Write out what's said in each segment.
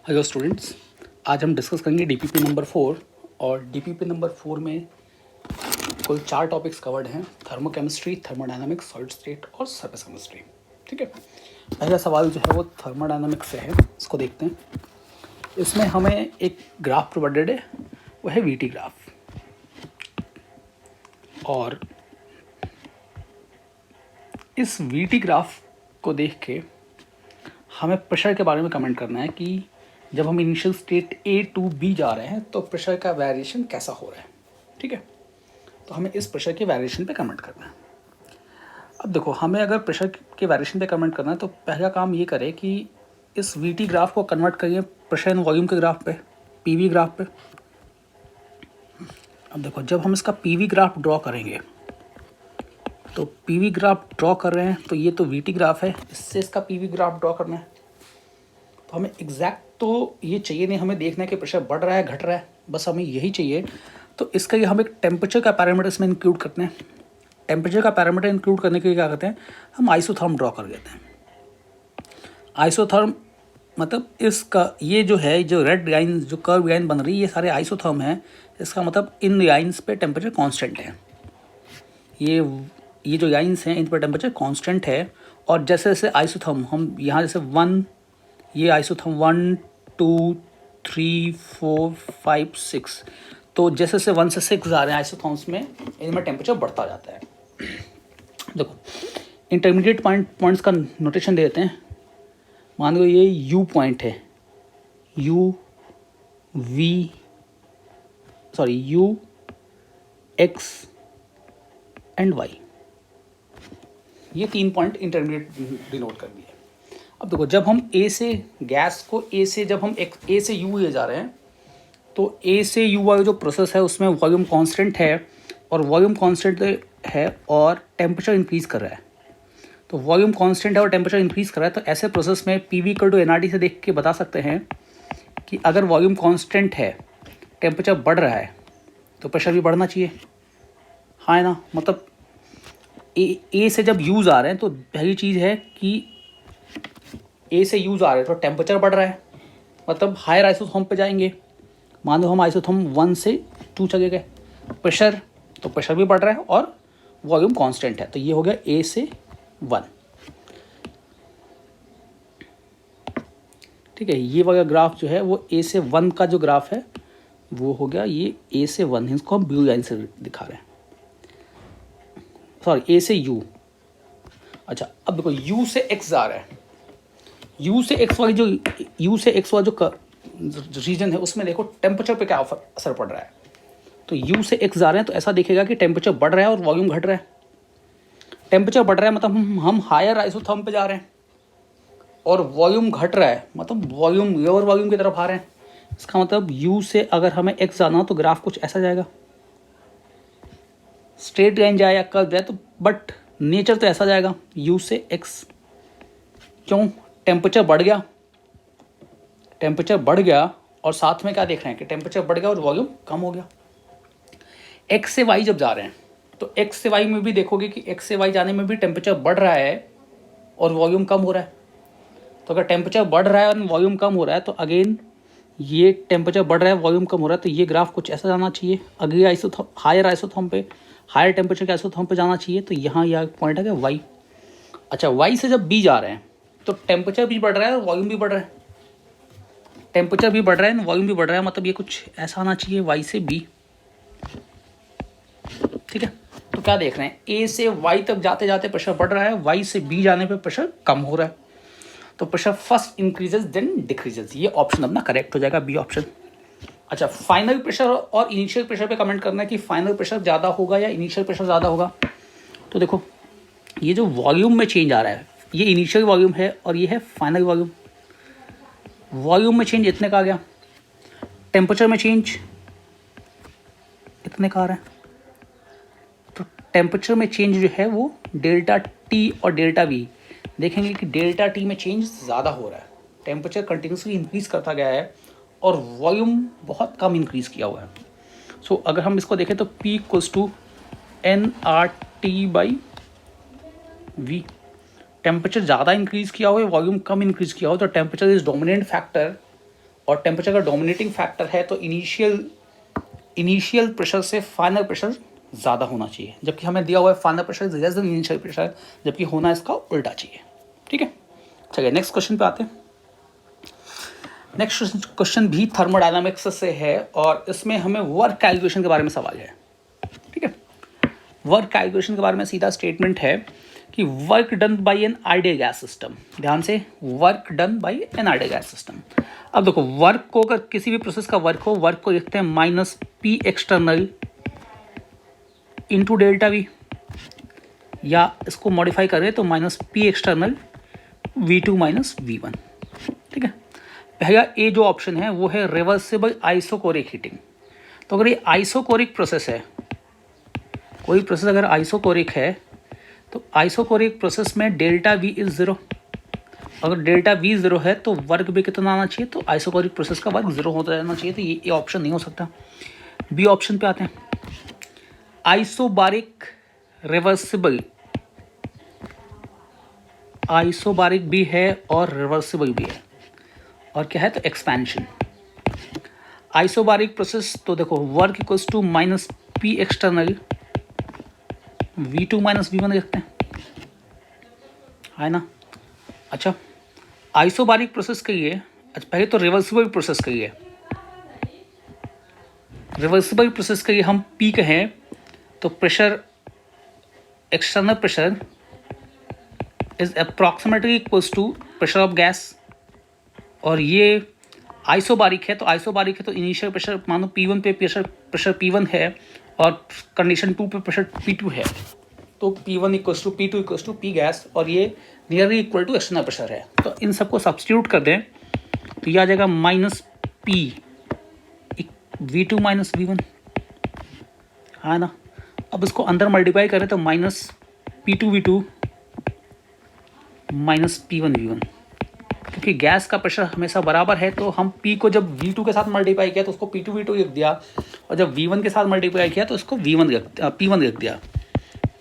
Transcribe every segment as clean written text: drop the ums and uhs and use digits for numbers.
Hello students, आज हम discuss करेंगे डीपीपी नंबर 4। और डीपीपी नंबर 4 में कुल 4 टॉपिक्स कवर्ड हैं: थर्मोकेमिस्ट्री, थर्मोडायनामिक्स, सॉलिड स्टेट और सरफेस केमिस्ट्री। ठीक है, पहला सवाल जो है वो थर्मोडायनामिक्स से है, इसको देखते हैं। इसमें हमें एक ग्राफ प्रोवाइडेड है, वो है वीटी ग्राफ। और इस वीटी ग्राफ को देख के हमें प्रेशर के बारे में कमेंट करना है कि जब हम initial state A to B जा रहे हैं तो प्रेशर का वेरिएशन कैसा हो रहा है। ठीक है, तो हमें इस प्रेशर के वेरिएशन पे कमेंट करना है। अब देखो, हमें अगर प्रेशर के वेरिएशन पे कमेंट करना है तो पहला काम ये करें कि इस वीटी ग्राफ को कन्वर्ट करिए प्रेशर एंड वॉल्यूम के ग्राफ पे, पीवी ग्राफ पे। अब देखो, जब हम इसका पीवी ग्राफ ड्रॉ करेंगे तो पीवी ग्राफ ड्रॉ कर रहे हैं तो ये तो वीटी ग्राफ है, इससे इसका पीवी ग्राफ ड्रॉ करना है। तो हमें एग्जैक्ट तो ये चाहिए नहीं, हमें देखना है कि प्रेशर बढ़ रहा है घट रहा है, बस हमें यही चाहिए। तो इसके लिए हम एक टेम्परेचर का पैरामीटर इसमें इंक्लूड करते हैं। टेम्परेचर का पैरामीटर इंक्लूड करने के लिए क्या करते हैं, हम आइसोथर्म ड्रॉ कर देते हैं। आइसोथर्म मतलब इसका ये जो है, जो रेड लाइन, जो कर्व लाइन बन रही है, ये सारे आइसोथर्म हैं। इसका मतलब इन लाइन्स पे टेम्परेचर कांस्टेंट है। ये जो लाइन्स हैं इन पर टेम्परेचर कांस्टेंट है। और जैसे जैसे आइसोथर्म हम यहाँ जैसे ये आइसोथर्म 1 2 3 4 5 6, तो जैसे जैसे 1 से 6 आ रहे हैं आइसोथर्म्स में, इनमें टेम्परेचर बढ़ता जाता है। देखो, इंटरमीडिएट पॉइंट्स का नोटेशन दे देते हैं। मान लो ये यू पॉइंट है, यू एक्स एंड वाई, ये 3 पॉइंट इंटरमीडिएट डिनोट कर दिए। अब देखो, जब हम ए से गैस को जब हम ए से यू ले जा रहे हैं तो ए से यू वाला जो प्रोसेस है उसमें वॉल्यूम कांस्टेंट है, और वॉल्यूम कांस्टेंट है और टेम्परेचर इंक्रीज़ कर रहा है। तो वॉल्यूम कांस्टेंट है और टेम्परेचर इंक्रीज़ कर रहा है, तो ऐसे प्रोसेस में पीवी इक्वल टू एनआरटी से देख के बता सकते हैं कि अगर वॉल्यूम कांस्टेंट है, टेम्परेचर बढ़ रहा है, तो प्रेशर भी बढ़ना चाहिए। हाँ है ना, मतलब ए से जब यूज़ आ रहे हैं तो पहली चीज़ है कि ए से यूज़ आ रहे हैं तो टेम्परेचर बढ़ रहा है, मतलब हायर आइसोथर्म पे जाएंगे। मान लो हम आइसोथर्म 1 से 2 चले गए, प्रेशर भी बढ़ रहा है और वॉल्यूम कांस्टेंट है, तो ये हो गया ए से 1। ठीक है, ये वाला ग्राफ जो है वो ए से 1 का जो ग्राफ है वो हो गया ये ए से 1, इसको हम ब्लू लाइन से दिखा रहे हैं, सॉरी ए से यू। अच्छा, अब देखो यू से एक्स आ रहा है, यू से एक्स वाला जो रीजन है उसमें देखो टेम्परेचर पे क्या असर पड़ रहा है। तो यू से एक्स जा रहे हैं तो ऐसा दिखेगा कि टेम्परेचर बढ़ रहा है और वॉल्यूम घट रहा है। टेम्परेचर बढ़ रहा है मतलब हम हायर आइसोथर्म पे जा रहे हैं, और वॉल्यूम घट रहा है मतलब वॉल्यूम लोअर वॉल्यूम की तरफ आ रहे हैं। इसका मतलब यू से अगर हमें एक्स जाना हो तो ग्राफ कुछ ऐसा जाएगा, स्ट्रेट लाइन जाए या कर्व जाए, तो बट नेचर तो ऐसा जाएगा यू से एक्स। क्यों? टेम्परेचर बढ़ गया और साथ में क्या देख रहे हैं कि टेम्परेचर बढ़ गया और वॉल्यूम कम हो गया। एक्स से वाई जब जा रहे हैं तो एक्स से वाई में भी देखोगे कि एक्स से वाई जाने में भी टेम्परेचर बढ़ रहा है और वॉल्यूम कम हो रहा है। तो अगर टेम्परेचर बढ़ रहा है और वॉल्यूम कम हो रहा है तो अगेन ये टेम्परेचर बढ़ रहा है, वॉल्यूम कम हो रहा है, तो ये ग्राफ कुछ ऐसा जाना चाहिए। अगले हायर आइसोथर्म पे, हायर टेम्परेचर के आइसोथर्म पे जाना चाहिए। तो यहाँ यह पॉइंट है कि वाई। अच्छा, वाई से जब बी जा रहे हैं तो टेम्परेचर भी बढ़ रहा है और वॉल्यूम भी बढ़ रहा है। टेम्परेचर भी बढ़ रहा है, वॉल्यूम भी बढ़ रहा है, मतलब ये कुछ ऐसा आना चाहिए वाई से बी। ठीक है, तो क्या देख रहे हैं, ए से वाई तक जाते जाते प्रेशर बढ़ रहा है, वाई से बी जाने पे प्रेशर कम हो रहा है। तो pressure first increases then decreases, ये ऑप्शन अपना करेक्ट हो जाएगा, बी ऑप्शन। अच्छा, फाइनल प्रेशर और इनिशियल प्रेशर पे कमेंट करना है कि फाइनल प्रेशर ज़्यादा होगा या इनिशियल प्रेशर ज़्यादा होगा। तो देखो, ये जो वॉल्यूम में चेंज आ रहा है ये इनिशियल वॉल्यूम है और ये है फाइनल वॉल्यूम। वॉल्यूम में चेंज इतने का आ गया, टेम्परेचर में चेंज इतने का आ रहा है। तो टेम्परेचर में चेंज जो है वो डेल्टा टी और डेल्टा वी, देखेंगे कि डेल्टा टी में चेंज ज़्यादा हो रहा है, टेम्परेचर कंटिन्यूसली इंक्रीज करता गया है और वॉल्यूम बहुत कम इंक्रीज़ किया हुआ है। सो अगर हम इसको देखें तो P equals to nRT/V, temperature ज़्यादा इंक्रीज़ किया हो, वॉल्यूम कम इंक्रीज़ किया हो, तो टेम्परेचर इज डोमिनेंट फैक्टर और टेम्परेचर का डोमिनेटिंग फैक्टर है तो इनिशियल प्रेशर से फाइनल प्रेशर ज़्यादा होना चाहिए, जबकि हमें दिया हुआ है final pressure less than initial pressure, जबकि होना इसका उल्टा चाहिए। ठीक है, चलिए नेक्स्ट क्वेश्चन पे आते हैं। नेक्स्ट क्वेश्चन भी थर्मोडायनामिक्स से है और इसमें हमें वर्क कैलकुलेशन के बारे में सवाल है। ठीक है, वर्क कैलकुलेशन के बारे में सीधा स्टेटमेंट है कि work done by an ideal gas system. ध्यान से, work done by an ideal gas system. अब देखो, वर्क को अगर किसी भी प्रोसेस का वर्क हो, वर्क को लिखते हैं minus P external into delta we, या इसको मॉडिफाई करें तो minus P external V2 minus V1। ठीक है, पहला ए जो ऑप्शन है वो है रिवर्सिबल आइसोकोरिक हीटिंग। तो अगर ये आइसोकोरिक प्रोसेस है, कोई प्रोसेस अगर आइसोकोरिक है तो आइसोकोरिक प्रोसेस में डेल्टा V इज ज़ीरो। अगर डेल्टा V ज़ीरो है तो वर्क भी कितना आना चाहिए, तो आइसोकोरिक प्रोसेस का वर्क ज़ीरो होता रहना चाहिए, तो ये ऑप्शन नहीं हो सकता। बी ऑप्शन पे आते हैं, आइसोबारिक रिवर्सिबल, आइसोबारिक भी है और रिवर्सिबल भी है, और क्या है तो एक्सपेंशन। आइसोबारिक प्रोसेस तो देखो work equals to minus P external V2 minus V1 लिखते हैं, है ना। अच्छा, आइसोबारिक प्रोसेस के लिए पहले तो रिवर्सिबल प्रोसेस के लिए, रिवर्सिबल प्रोसेस के लिए हम P कहें तो pressure, external pressure is approximately equals to pressure of gas, और ये आइसोबारिक है तो इनिशियल प्रेशर मानो P1 पे प्रेशर P1 है और कंडीशन 2 पे प्रेशर P2 है, तो P1 equals to P2 equals to P gas, और ये nearly equal to external pressure है। तो इन सबको सब्स्टिट्यूट कर दें तो ये आ जाएगा minus P V2 minus V1, है ना। अब इसको अंदर मल्टीप्लाई करें तो minus P2 V2 minus P1 V1, क्योंकि गैस का प्रेशर हमेशा बराबर है तो हम P को जब V2 के साथ मल्टीप्लाई किया तो उसको P2 V2 लिख दिया, और जब V1 के साथ मल्टीप्लाई किया तो इसको P1 लिख दिया।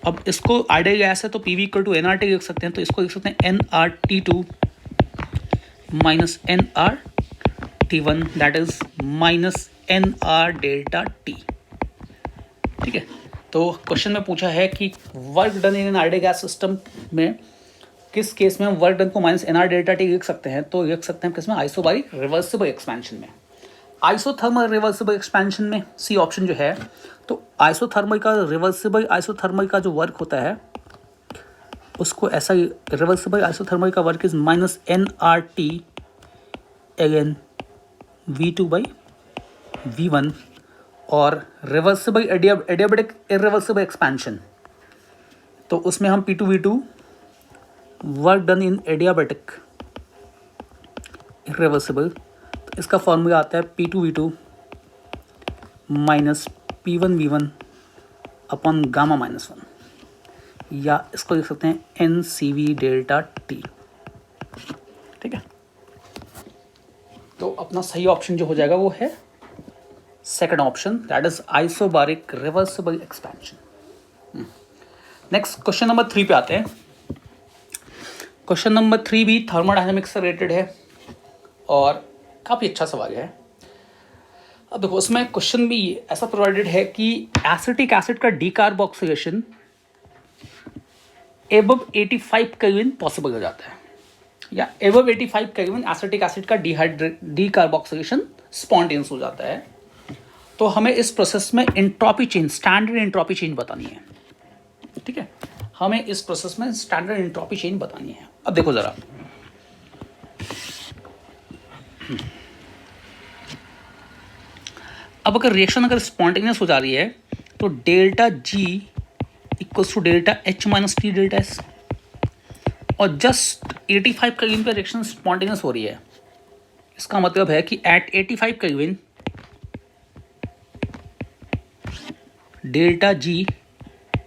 अब इसको आइडियल गैस है तो PV इक्वल टू NRT लिख सकते हैं, तो इसको लिख सकते हैं nRT2 minus nRT1 that is minus nR delta T। ठीक है, तो क्वेश्चन में पूछा है कि work done in an ideal gas system में किस केस में हम वर्क डन को माइनस NR डेल्टा T लिख सकते हैं, तो लिख सकते हैं किस में, आइसोबारिक रिवर्सिबल एक्सपेंशन में। आइसोथर्मल रिवर्सिबल एक्सपेंशन में सी ऑप्शन जो है, तो आइसोथर्मल का रिवर्सिबल आइसोथर्मल का जो वर्क होता है उसको ऐसा, रिवर्सिबल आइसोथर्मल का work is minus nRT again V2 by V1, और रिवर्सिबल एडियाबेटिक इरिवर्सिबल एक्सपेंशन तो उसमें हम P2 V2 work done in adiabatic irreversible, तो इसका फॉर्मूला आता है P2 V2 minus P1 V1 upon gamma minus 1, या इसको लिख सकते हैं NCV डेल्टा T। ठीक है, तो अपना सही ऑप्शन जो हो जाएगा वो है second option, that is isobaric reversible expansion. Next question number 3 पे आते हैं। क्वेश्चन नंबर 3 भी थर्मोडायनामिक्स से रिलेटेड है और काफ़ी अच्छा सवाल है। अब देखो, उसमें क्वेश्चन भी ऐसा प्रोवाइडेड है कि एसिटिक एसिड का डीकार्बोक्सिलेशन एबव 85 केल्विन पॉसिबल हो जाता है, या एबव 85 केल्विन एसिटिक एसिड का डीकार्बोक्सिलेशन स्पॉन्टेनियस हो जाता है। तो हमें इस प्रोसेस में entropy change, standard entropy change बतानी है। ठीक है, हमें इस प्रोसेस में स्टैंडर्ड एंट्रोपी चेंज बतानी है। अब देखो जरा, अब अगर रिएक्शन अगर स्पॉन्टेनियस हो जा रही है तो delta G equals to delta H minus T delta S, और जस्ट 85 केल्विन पे रिएक्शन स्पॉन्टेनियस हो रही है। इसका मतलब है कि at 85 Kelvin delta G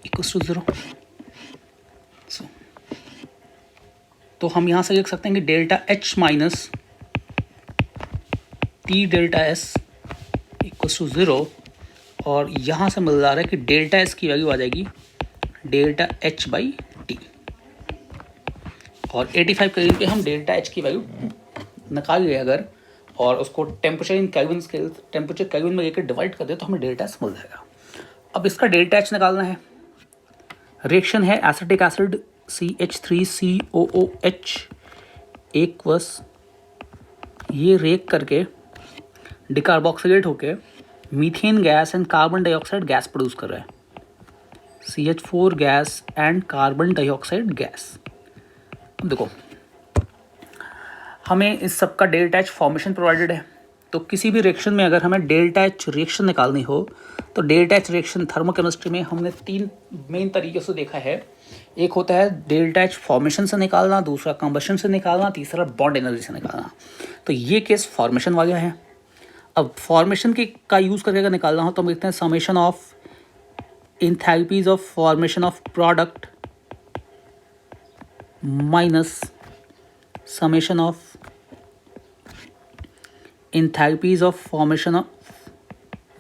equals to 0। तो हम यहाँ से लिख सकते हैं कि delta H minus T delta S equals to 0, और यहाँ से मिल रहा है कि डेल्टा S की वैल्यू आ जाएगी डेल्टा H बाई T, और 85 केल्विन पे हम डेल्टा H की वैल्यू निकाल लिए अगर, और उसको temperature in kelvin scale, temperature kelvin में लेकर डिवाइड कर दे तो हमें डेल्टा एच मिल जाएगा। अब इसका डेल्टा एच निकालना है। रिएक्शन है एसिटिक एसिड CH3COOH एक्वस, ये रिएक्ट करके डिकार्बोक्सिलेट होके methane gas and carbon dioxide gas produce कर रहा है, CH4 gas and carbon dioxide gas. अब देखो हमें इस सब का डेल्टा एच फॉर्मेशन प्रोवाइडेड है, तो किसी भी रिएक्शन में अगर हमें डेल्टा एच रिएक्शन निकालनी हो तो डेल्टा एच रिएक्शन थर्मोकेमिस्ट्री में हमने 3 मेन तरीके से देखा है। एक होता है डेल्टा एच फॉर्मेशन से निकालना, दूसरा कंबशन से निकालना, तीसरा बॉन्ड एनर्जी से निकालना। तो ये केस फॉर्मेशन वाला है। अब फॉर्मेशन के का यूज़ करके अगर निकालना हो तो हम देखते हैं summation of enthalpies of formation of product minus summation of enthalpies of formation of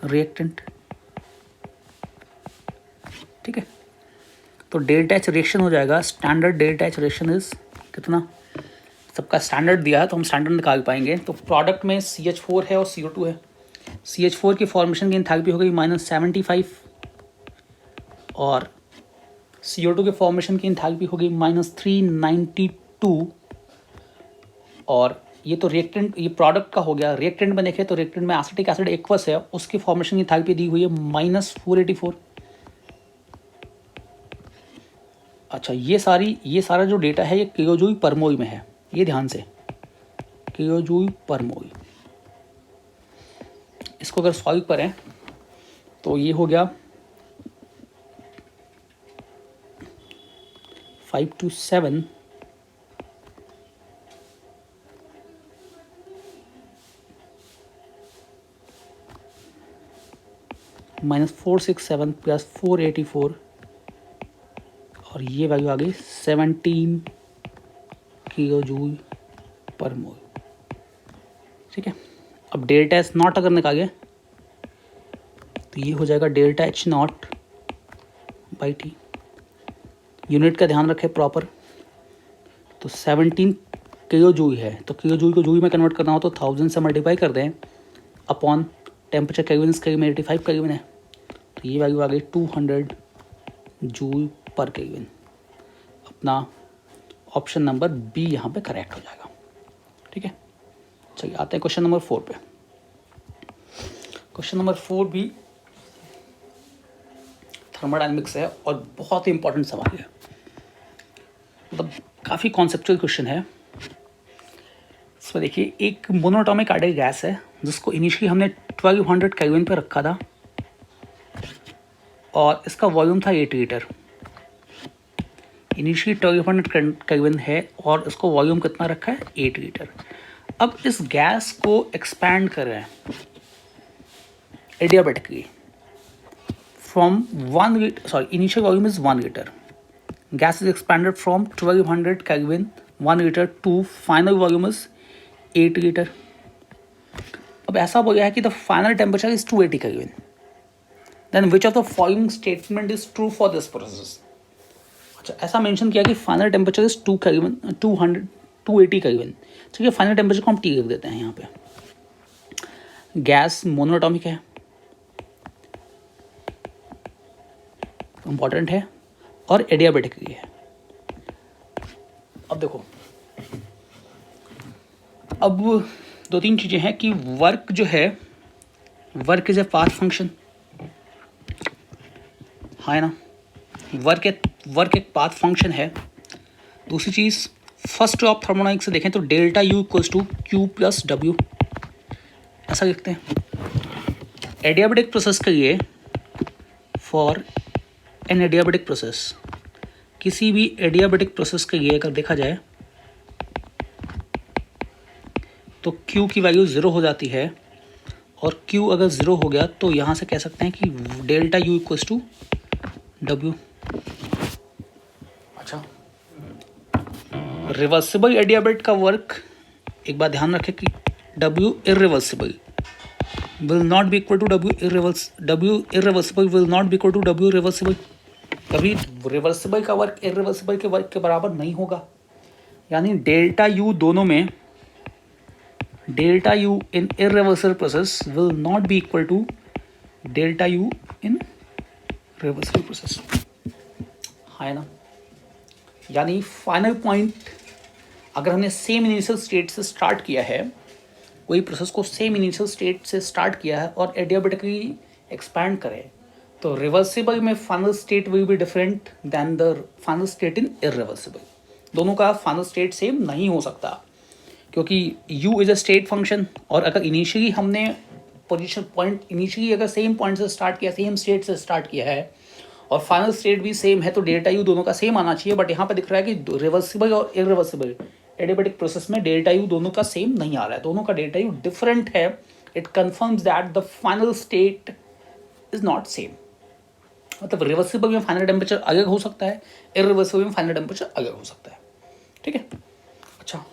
reactant. ठीक है, तो डेल्टा एच रिएक्शन हो जाएगा, standard delta H reaction is कितना, सबका स्टैंडर्ड दिया है तो हम स्टैंडर्ड निकाल पाएंगे। तो प्रोडक्ट में CH4 है और CO2 है। CH4 की फॉर्मेशन की इंथैल्पी हो गई -75 और CO2 के फॉर्मेशन की इंथैल्पी हो गई -392। और ये तो रिएक्टेंट, ये प्रोडक्ट का हो गया। रिएक्टेंट में देखें तो रिएक्टेंट में एसिटिक एसिड एक्वस है, उसकी फॉर्मेशन की इंथैल्पी दी हुई है -484। अच्छा, ये सारा जो डेटा है ये किलोजूल पर मोल में है, ये ध्यान से, किलोजूल पर मोल। इसको अगर सॉल्व करें तो ये हो गया 527 -467 प्लस 484 और ये वैल्यू आ गई 17 किलोजूल पर मोल। ठीक है, अब डेल्टा एच नॉट अगर निकाले तो ये हो जाएगा delta H not by T. Unit का ध्यान रखें प्रॉपर, तो 17 किलोजूल है, तो किलोजूल को जूल में कन्वर्ट करना हो तो 1000 से मल्टीप्लाई कर दें अपॉन टेम्परेचर केल्विन स्केल में 85 केल्विन है, तो ये वैल्यू आ गई 200 जूल पर केल्विन। अपना ऑप्शन नंबर बी यहाँ पे करेक्ट हो जाएगा। ठीक है, चलिए आते हैं क्वेश्चन नंबर 4 पे। क्वेश्चन नंबर 4 भी थर्मोडायनेमिक्स है और बहुत ही इंपॉर्टेंट सवाल है, मतलब काफ़ी कॉन्सेप्चुअल क्वेश्चन है। इसमें देखिए एक मोनोटॉमिक आइडियल गैस है जिसको इनिशियली हमने 1200 केल्विन पे रखा था और इसका वॉल्यूम था 8 लीटर। इनिशियली 1200 केल्विन है और इसको वॉल्यूम कितना रखा है, 8 लीटर। अब इस गैस को एक्सपैंड कर रहे हैं adiabatically from 1 litre, sorry initial volume is 1 litre, gas is expanded from 1200 Kelvin 1 litre to final volume is 8 litre. अब ऐसा बोला है कि the final temperature is 280 Kelvin, then which of the following statement is true for this process. अच्छा, ऐसा mention किया कि final temperature is 280 kelvin. ठीक है, फाइनल टेम्परेचर को हम टी लिख देते हैं यहाँ पे। गैस मोनोटॉमिक है, इंपॉर्टेंट है और एडियाबेटिक भी है। अब देखो, अब 2-3 चीज़ें हैं कि वर्क जो है, work is a path function, हाँ है ना, वर्क एक पाथ फंक्शन है। दूसरी चीज़, फर्स्ट ऑफ थर्मोडायनेमिक्स से देखें तो delta U equals to Q plus W, ऐसा लिखते हैं। एडियाबेटिक प्रोसेस के लिए, फॉर एन एडियाबेटिक प्रोसेस, किसी भी एडियाबेटिक प्रोसेस के लिए अगर देखा जाए तो Q की वैल्यू 0 हो जाती है और Q अगर 0 हो गया तो यहाँ से कह सकते हैं कि delta U equals to W। अच्छा, रिवर्सिबल एडियाबेट का वर्क, एक बात ध्यान रखें कि W irreversible will not be equal to W irreversible will not be equal to W reversible। कभी रिवर्सिबल का वर्क इरिवर्सिबल के वर्क के बराबर नहीं होगा, यानी डेल्टा U दोनों में delta u in irreversible process will not be equal to delta u in reversible process, है ना। यानी फाइनल पॉइंट अगर हमने सेम इनिशियल स्टेट से स्टार्ट किया है, कोई प्रोसेस को सेम इनिशियल स्टेट से स्टार्ट किया है और एडियाबेटिकली एक्सपैंड करें, तो रिवर्सिबल में final state will be different than the final state in irreversible. दोनों का फाइनल स्टेट सेम नहीं हो सकता, क्योंकि u is a state function, और अगर इनिशियली हमने पोजीशन पॉइंट इनिशियली अगर सेम पॉइंट से स्टार्ट किया, सेम स्टेट से स्टार्ट किया है और फाइनल स्टेट भी सेम है, तो डेल्टा u दोनों का सेम आना चाहिए। बट यहाँ पे दिख रहा है कि रिवर्सिबल और इरिवर्सिबल एडियाबेटिक प्रोसेस में डेल्टा u दोनों का सेम नहीं आ रहा है, दोनों का डेल्टा u डिफरेंट है। It confirms that the final state is not same. मतलब रिवर्सिबल में फाइनल टेम्परेचर अलग हो सकता है, इरिवर्सिबल में फाइनल टेम्परेचर अलग हो सकता है। ठीक है, अच्छा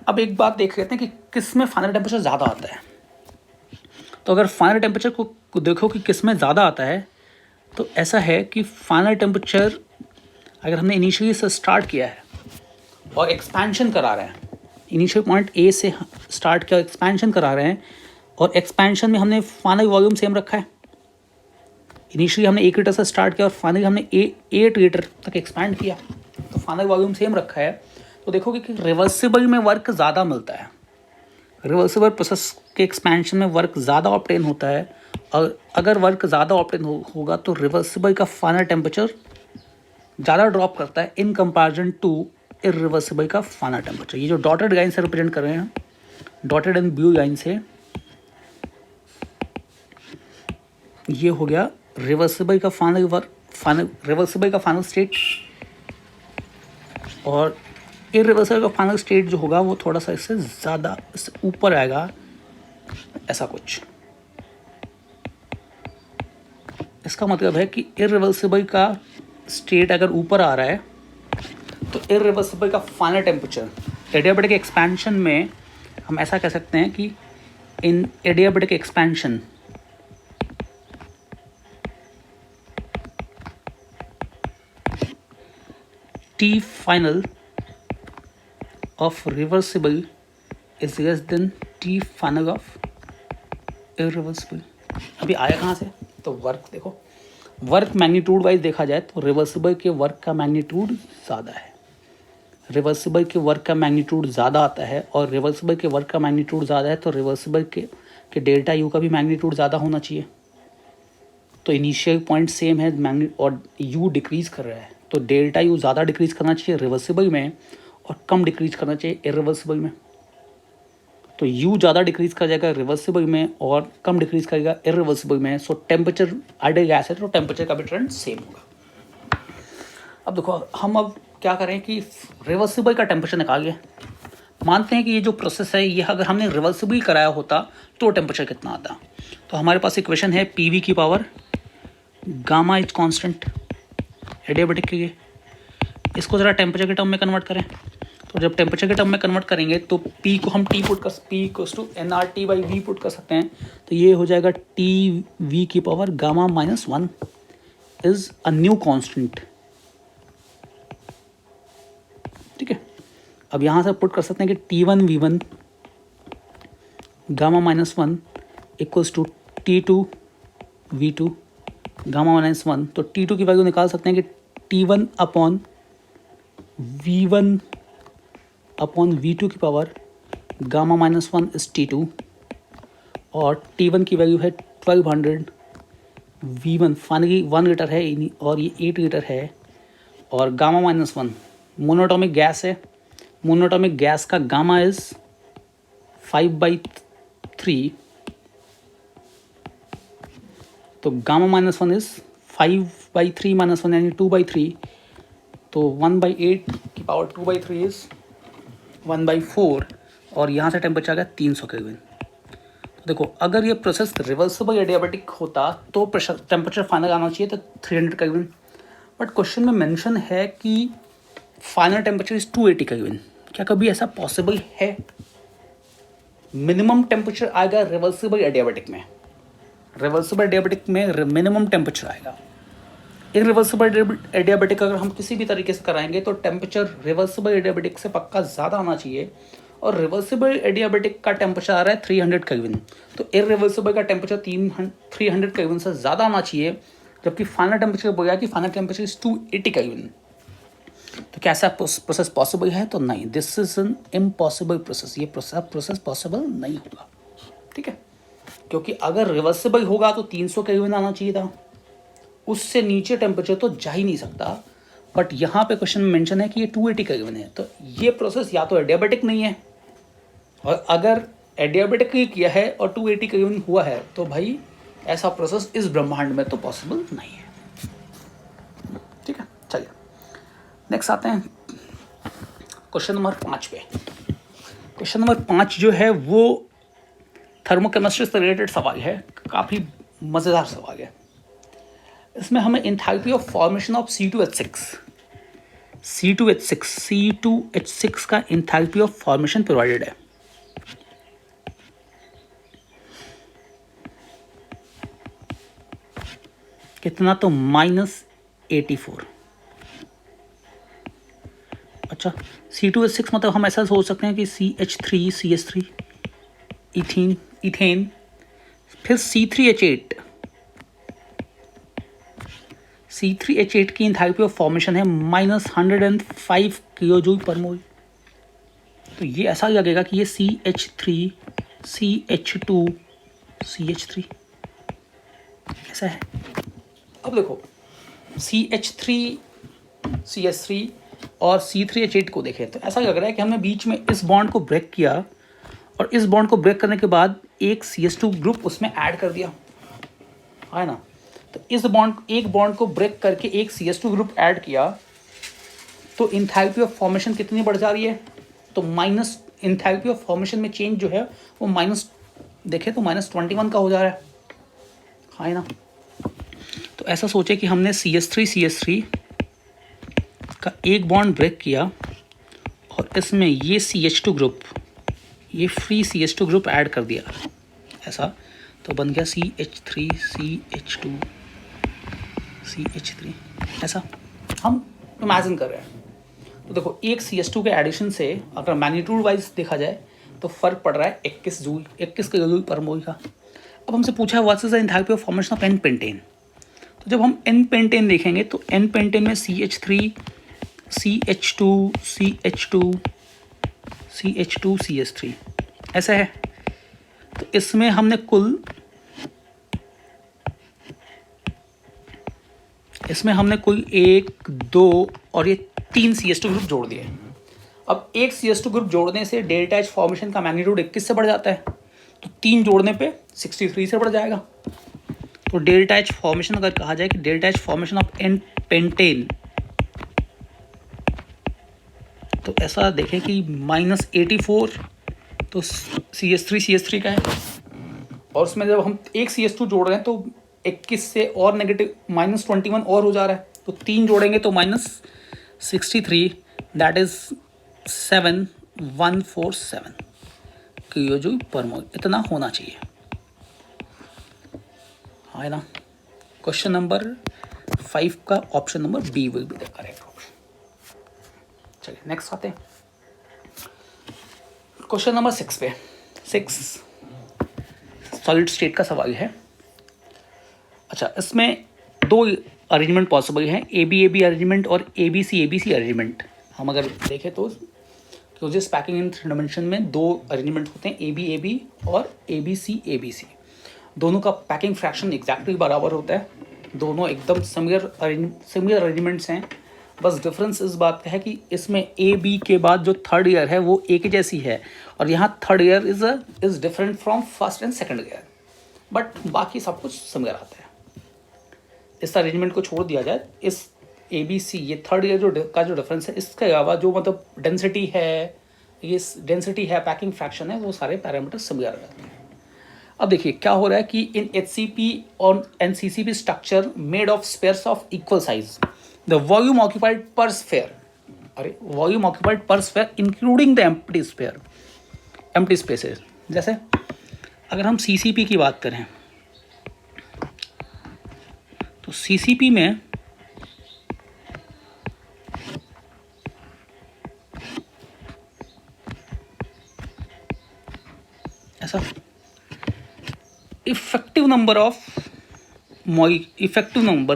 अब एक बात देख लेते हैं कि किस में फाइनल टेम्परेचर ज़्यादा आता है। तो अगर फाइनल टेम्परेचर को देखो कि किस में ज़्यादा आता है, तो ऐसा है कि फाइनल टेम्परेचर अगर हमने इनिशियली से स्टार्ट किया है और एक्सपेंशन करा रहे हैं, इनिशियल पॉइंट ए से स्टार्ट किया, एक्सपेंशन करा रहे हैं, और एक्सपेंशन में हमने फाइनल वॉल्यूम सेम रखा है। इनिशियली हमने 1 लीटर से स्टार्ट किया और फाइनली हमने 8 लीटर तक एक्सपैंड किया, तो फाइनल वॉल्यूम सेम रखा है। तो देखोगे कि रिवर्सिबल में वर्क ज़्यादा मिलता है, रिवर्सिबल प्रोसेस के एक्सपेंशन में वर्क ज़्यादा ऑब्टेन होता है, और अगर वर्क ज़्यादा ऑब्टेन होगा तो रिवर्सिबल का फाइनल टेम्परेचर ज़्यादा ड्रॉप करता है इन कंपैरिजन टू इरिवर्सिबल का फाइनल टेम्परेचर। ये जो डॉटेड लाइन से रिप्रेजेंट कर रहे हैं, डॉटेड एंड ब्लू लाइन से, ये हो गया रिवर्सिबल का रिवर्सिबल का फाइनल स्टेट, और इरिवर्सिबल का फाइनल स्टेट जो होगा वो थोड़ा सा इससे ज़्यादा, इससे ऊपर आएगा, ऐसा कुछ। इसका मतलब है कि इरिवर्सिबल का स्टेट अगर ऊपर आ रहा है तो इरिवर्सिबल का फाइनल टेम्परेचर एडियाबेटिक एक्सपेंशन में हम ऐसा कह सकते हैं कि इन adiabatic expansion T final of reversible is less than T final of irreversible। अभी आया कहाँ से? तो वर्क देखो, वर्क मैग्नीट्यूड वाइज देखा जाए तो रिवर्सिबल के वर्क का मैग्नीट्यूड ज़्यादा है, रिवर्सिबल के वर्क का मैग्नीट्यूड ज़्यादा आता है, और रिवर्सिबल के वर्क का मैग्नीट्यूड ज़्यादा है तो रिवर्सिबल के डेल्टा यू का भी मैग्नीट्यूड ज़्यादा होना चाहिए। तो इनिशियल पॉइंट सेम है और यू डिक्रीज़ कर रहा है, तो डेल्टा यू ज़्यादा डिक्रीज़ करना चाहिए रिवर्सिबल में और कम डिक्रीज़ करना चाहिए इरिवर्सिबल में। तो यू ज़्यादा डिक्रीज़ कर जाएगा रिवर्सिबल में और कम डिक्रीज़ करेगा इरिवर्सिबल में। सो टेम्परेचर आइडियल गैस है तो टेम्परेचर का भी ट्रेंड सेम होगा। अब देखो हम अब क्या करें कि रिवर्सिबल का टेम्परेचर निकालिए। मानते हैं कि ये जो प्रोसेस है ये अगर हमने रिवर्सिबल कराया होता तो टेम्परेचर कितना आता। तो हमारे पास इक्वेशन है पी वी की power gamma is constant adiabatic के लिए। इसको ज़रा टेम्परेचर के टर्म में कन्वर्ट करें, तो जब टेम्परेचर के टर्म में कन्वर्ट करेंगे तो P को हम T पुट कर P equals to nRT/V put कर सकते हैं। तो ये हो जाएगा TV की power gamma -1 is a new constant. ठीक है, अब यहाँ से पुट कर सकते हैं कि T1V1 gamma -1 equals to T2V2 gamma -1। तो T2 की वैल्यू निकाल सकते हैं कि T1 upon V1 upon V2 की पावर गामा -1 इस T2, और T1 की वैल्यू है 1200, V1 फाइनली 1 लीटर है और ये 8 लीटर है, और गामा -1 मोनोटॉमिक गैस है। मोनोटॉमिक गैस का गामा इज़ 5/3, तो गामा -1 इज़ 5/3 -1 यानी 2/3, तो 1/8 की पावर 2/3 इज़ 1/4, और यहाँ से टेम्परेचर आ गया 300 केल्विन। तो देखो अगर ये प्रोसेस रिवर्सिबल एडियाबेटिक होता तो टेम्परेचर फाइनल आना चाहिए तो 300 केल्विन, बट क्वेश्चन में मेंशन है कि फाइनल टेम्परेचर इज़ 280 केल्विन। क्या कभी ऐसा पॉसिबल है? मिनिमम टेम्परेचर आएगा रिवर्सिबल एडियाबेटिक में, रिवर्सिबल एडियाबेटिक में मिनिमम टेम्परेचर आएगा। इरिवर्सिबल एडियाबेटिक अगर हम किसी भी तरीके से कराएंगे तो टेम्परेचर रिवर्सिबल एडियाबेटिक से पक्का ज़्यादा आना चाहिए, और रिवर्सिबल एडियाबेटिक का टेम्परेचर आ रहा है 300 केल्विन, तो इरिवर्सिबल का टेम्परेचर 300 केल्विन से ज़्यादा आना चाहिए, जबकि फाइनल टेम्परेचर बोला कि फाइनल टेम्परेचर इज 280 केल्विन। तो क्या ऐसा प्रोसेस पॉसिबल है? तो नहीं, this is an impossible process, ये प्रोसेस पॉसिबल नहीं होगा, ठीक है, क्योंकि अगर रिवर्सिबल होगा तो 300 केल्विन आना चाहिए था, उससे नीचे टेम्परेचर तो जा ही नहीं सकता। बट यहाँ पे क्वेश्चन में मेंशन है कि ये 280 केल्विन है, तो ये प्रोसेस या तो एडियाबेटिक नहीं है, और अगर एडियाबेटिक ही किया है और 280 केल्विन हुआ है तो भाई ऐसा प्रोसेस इस ब्रह्मांड में तो पॉसिबल नहीं है, ठीक है। चलिए नेक्स्ट आते हैं क्वेश्चन नंबर 5 पे। क्वेश्चन नंबर 5 जो है वो थर्मोकेमिस्ट्री से रिलेटेड सवाल है, काफ़ी मज़ेदार सवाल है। इसमें हमें enthalpy of formation of C2H6 का एंथैल्पी ऑफ फॉर्मेशन प्रोवाइडेड है। कितना? तो -84। अच्छा, C2H6 मतलब हम ऐसा सोच सकते हैं कि CH3 CH3 इथेन, फिर C3H8 की एंथैल्पी ऑफ फॉर्मेशन है -105 किलोजूल पर मोल। तो ये ऐसा लगेगा कि ये CH3 CH2 CH3 ऐसा है। अब देखो CH3 CH3 और C3H8 को देखें तो ऐसा लग रहा है कि हमने बीच में इस बॉन्ड को ब्रेक किया, और इस बॉन्ड को ब्रेक करने के बाद एक CH2 ग्रुप उसमें ऐड कर दिया, है ना। तो एक बॉन्ड को ब्रेक करके एक CH2 ग्रुप ऐड किया, तो एंथैल्पी ऑफ फॉर्मेशन कितनी बढ़ जा रही है? तो माइनस एंथैल्पी ऑफ फॉर्मेशन में चेंज जो है वो माइनस, देखें तो -21 का हो जा रहा है ना। तो ऐसा सोचे कि हमने CH3 का एक बॉन्ड ब्रेक किया और इसमें ये CH2 ग्रुप, ये फ्री CH2 ग्रुप ऐड कर दिया, ऐसा तो बन गया CH3 CH2 CH3, ऐसा हम इमेजिन कर रहे हैं। तो देखो एक CH2 के एडिशन से अगर मैग्नीट्यूड वाइज देखा जाए तो फर्क पड़ रहा है 21 किलोजूल पर मोल का। अब हमसे पूछा है what is the enthalpy of formation of n pentane. तो जब हम N-पेंटेन देखेंगे तो N-पेंटेन में CH3 CH2 CH2 CH2 CH3 ऐसा है। तो इसमें हमने कुल 1 2 और ये 3 CH2 ग्रुप जोड़ दिए। अब एक CH2 ग्रुप जोड़ने से डेल्टा H फॉर्मेशन का मैग्नीट्यूड 21 से बढ़ जाता है, तो 3 जोड़ने पे 63 से बढ़ जाएगा। तो डेल्टा H फॉर्मेशन अगर कहा जाए कि delta H formation of n pentane, तो ऐसा देखें कि -84 तो CH3 का है, और उसमें जब हम एक CH2 जोड़ रहे हैं तो 21 से और नेगेटिव -21 और हो जा रहा है, तो 3 जोड़ेंगे तो -63, दैट इज 7147 किलोजूल पर मोल, इतना होना चाहिए, है ना। क्वेश्चन नंबर 5 का option number B will be the correct option. चलिए नेक्स्ट आते हैं क्वेश्चन नंबर 6 पे। 6 सॉलिड स्टेट का सवाल है। अच्छा, इसमें 2 अरेंजमेंट पॉसिबल हैं, AB अरेंजमेंट और ABC अरेंजमेंट। हम अगर देखें तो क्लोजेस्ट पैकिंग इन 3 डायमेंशन में 2 अरेंजमेंट होते हैं, AB और ABC। दोनों का पैकिंग फ्रैक्शन एग्जैक्टली बराबर होता है, दोनों एकदम सिमिलर अरेंजमेंट्स हैं। बस डिफरेंस इस बात का है कि इसमें AB के बाद जो थर्ड ईयर है वो एक जैसी है, और यहाँ third year is different from first and second year, but बाकी सब कुछ सिमिलर आता है। इस अरेंजमेंट को छोड़ दिया जाए, इस ABC ये थर्ड ईयर जो डिफरेंस है, इसके अलावा जो मतलब डेंसिटी है, पैकिंग फ्रैक्शन है, वो सारे पैरामीटर सिमिलर रहते हैं। अब देखिए क्या हो रहा है कि इन HCP और NCCP structure made of spheres of equal size, the volume occupied per sphere including the empty spaces. जैसे अगर हम CCP की बात करें तो CCP में ऐसा। इफेक्टिव नंबर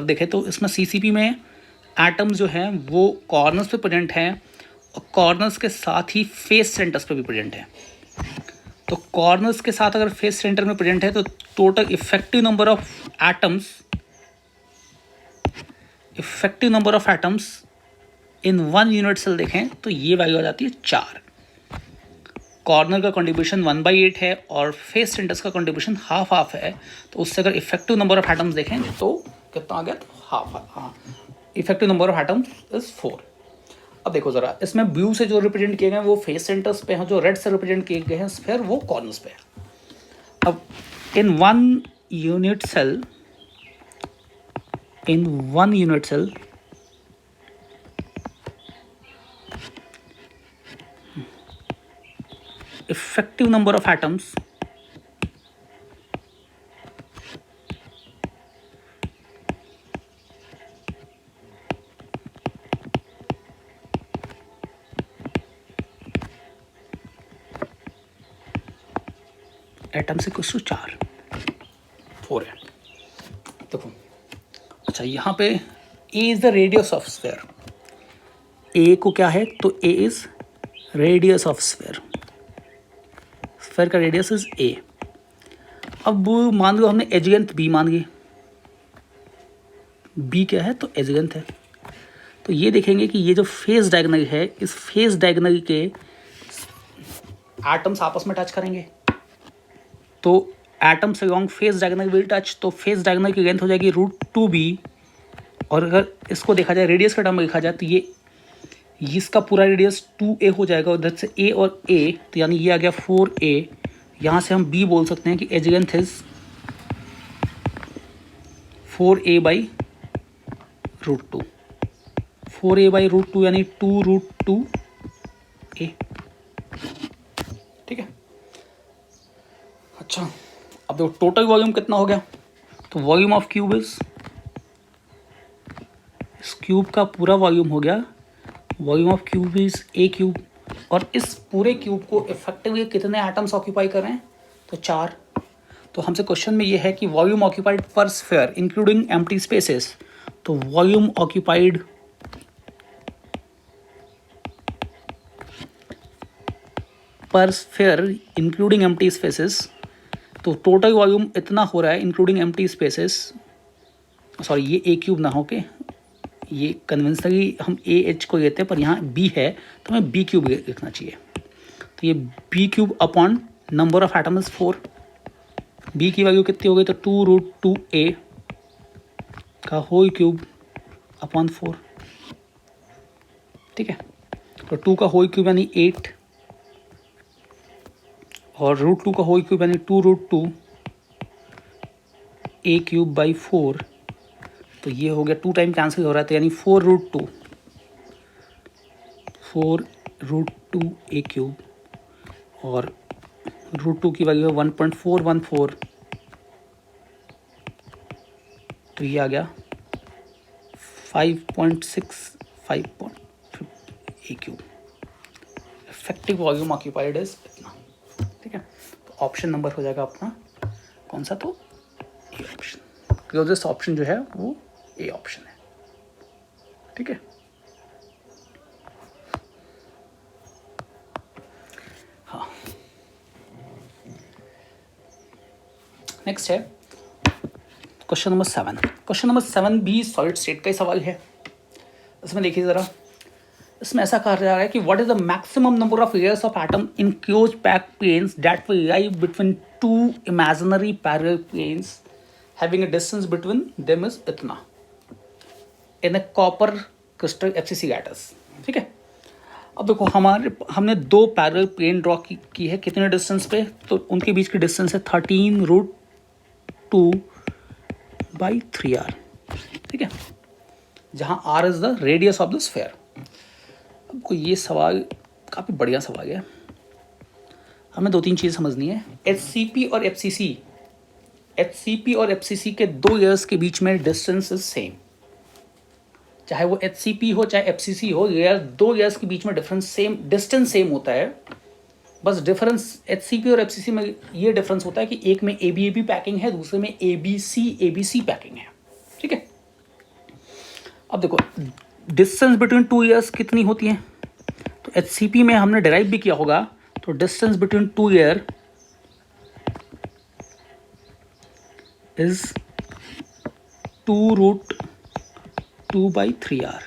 देखें तो इसमें सीसीपी में एटम्स जो हैं वो कॉर्नर्स पे प्रेजेंट हैं और कॉर्नर्स के साथ ही फेस सेंटर्स पे भी प्रेजेंट हैं। तो कॉर्नर्स के साथ अगर फेस सेंटर में प्रेजेंट है तो total effective number of atoms in 1 unit cell देखें तो ये वैल्यू आ जाती है 4। कॉर्नर का कंट्रीब्यूशन 1/8 है और फेस सेंटर्स का कंट्रीब्यूशन हाफ है, तो उससे अगर इफेक्टिव नंबर ऑफ एटम्स देखें तो कितना आ गया, तो हाफ। हाँ, effective number of atoms is 4। अब देखो ज़रा, इसमें ब्लू से जो रिप्रेजेंट किए गए हैं वो फेस सेंटर्स पे हैं, जो रेड से रिप्रेजेंट किए गए हैं स्फीयर वो कॉर्नर्स पे है। अब in 1 unit cell effective number of atoms atoms equals to 4 है। देखो अच्छा, यहाँ पे a is the radius of sphere. A को क्या है, तो a is radius of sphere का रेडियस इज ए। अब मान लो हमने एजगेंथ बी मान ली, बी क्या है, तो एजगेंथ है। तो ये देखेंगे कि ये जो फेस डायगोनल है, इस फेस डायगोनल के एटम्स आपस में टच करेंगे, तो atoms along face diagonal will touch, तो फेस डायगोनल की लेंथ हो जाएगी √2b। और अगर इसको देखा जाए रेडियस का टर्म में लिखा जाए तो ये इसका पूरा रेडियस 2a हो जाएगा, उधर से a और a, तो यानी ये आ गया 4a। यहाँ से हम b बोल सकते हैं कि as length is 4a/√2। 4a/√2 यानी 2√2a। ठीक है। अच्छा, अब देखो टोटल वॉल्यूम कितना हो गया, तो वॉल्यूम ऑफ क्यूब इज, इस क्यूब का पूरा वॉल्यूम हो गया, volume of cube is a cube. और इस पूरे क्यूब को इफेक्टिवली कितने एटम्स ऑक्यूपाई कर रहे हैं, तो 4। तो हमसे क्वेश्चन में ये है कि वॉल्यूम ऑक्यूपाइड पर स्फीयर इंक्लूडिंग एम्प्टी स्पेसेस, तो वॉल्यूम ऑक्यूपाइड पर स्फीयर इंक्लूडिंग एम्प्टी स्पेसेस, तो टोटल वॉल्यूम इतना हो रहा है इंक्लूडिंग एम्प्टी स्पेसेस। सॉरी, ये ए क्यूब ना हो के, ये कन्वेंशनली हम ए एच को लेते हैं, पर यहाँ बी है तो हमें बी क्यूब लिखना चाहिए। तो ये B cube upon number of atom is 4। B की वैल्यू कितनी हो गई, तो 2√2a का होल क्यूब अपॉन 4। ठीक है, तो 2 का होल क्यूब यानी 8 और √2 का होल क्यूब यानी 2√2a क्यूब बाई 4। तो ये हो गया, 2 टाइम कैंसिल हो रहा है, तो यानी 4√2a क्यूब और √2 की वैल्यू है 1.414, तो ये आ गया 5.65 a cube. Effective volume occupied is इतना। ठीक है, तो ऑप्शन नंबर हो जाएगा अपना कौन सा, तो ए ऑप्शन। क्लोजेस्ट ऑप्शन जो है वो ए ऑप्शन है। ठीक है, हाँ। नेक्स्ट है क्वेश्चन नंबर 7। क्वेश्चन नंबर 7 भी सॉलिड स्टेट का ही सवाल है। इसमें देखिए ज़रा, इसमें ऐसा कहा जा रहा है कि what is the maximum number of layers of atom in close pack planes that will lie between 2 imaginary parallel planes having a distance between them is इतना in a copper crystal FCC lattice. ठीक है, अब देखो हमने 2 parallel plane draw की है, कितने distance पे, तो उनके बीच की डिस्टेंस है 13√2/3r। ठीक है, जहाँ r is the radius of the sphere. अब ये सवाल काफ़ी बढ़िया सवाल है, हमें 2-3 चीज़ समझनी है। HCP और FCC के 2 लेयर्स के बीच में डिस्टेंस इज सेम, चाहे वो HCP हो चाहे FCC हो, लेयर 2 लेयर्स के बीच में डिस्टेंस सेम होता है, बस डिफरेंस HCP और FCC में ये डिफरेंस होता है कि एक में ABAB पैकिंग है, दूसरे में ABC पैकिंग है, ठीक है। अब देखो डिस्टेंस बिटवीन 2 ईयर्स कितनी होती है, तो HCP में हमने डिराइव भी किया होगा, तो distance between 2 year is 2√2/3r।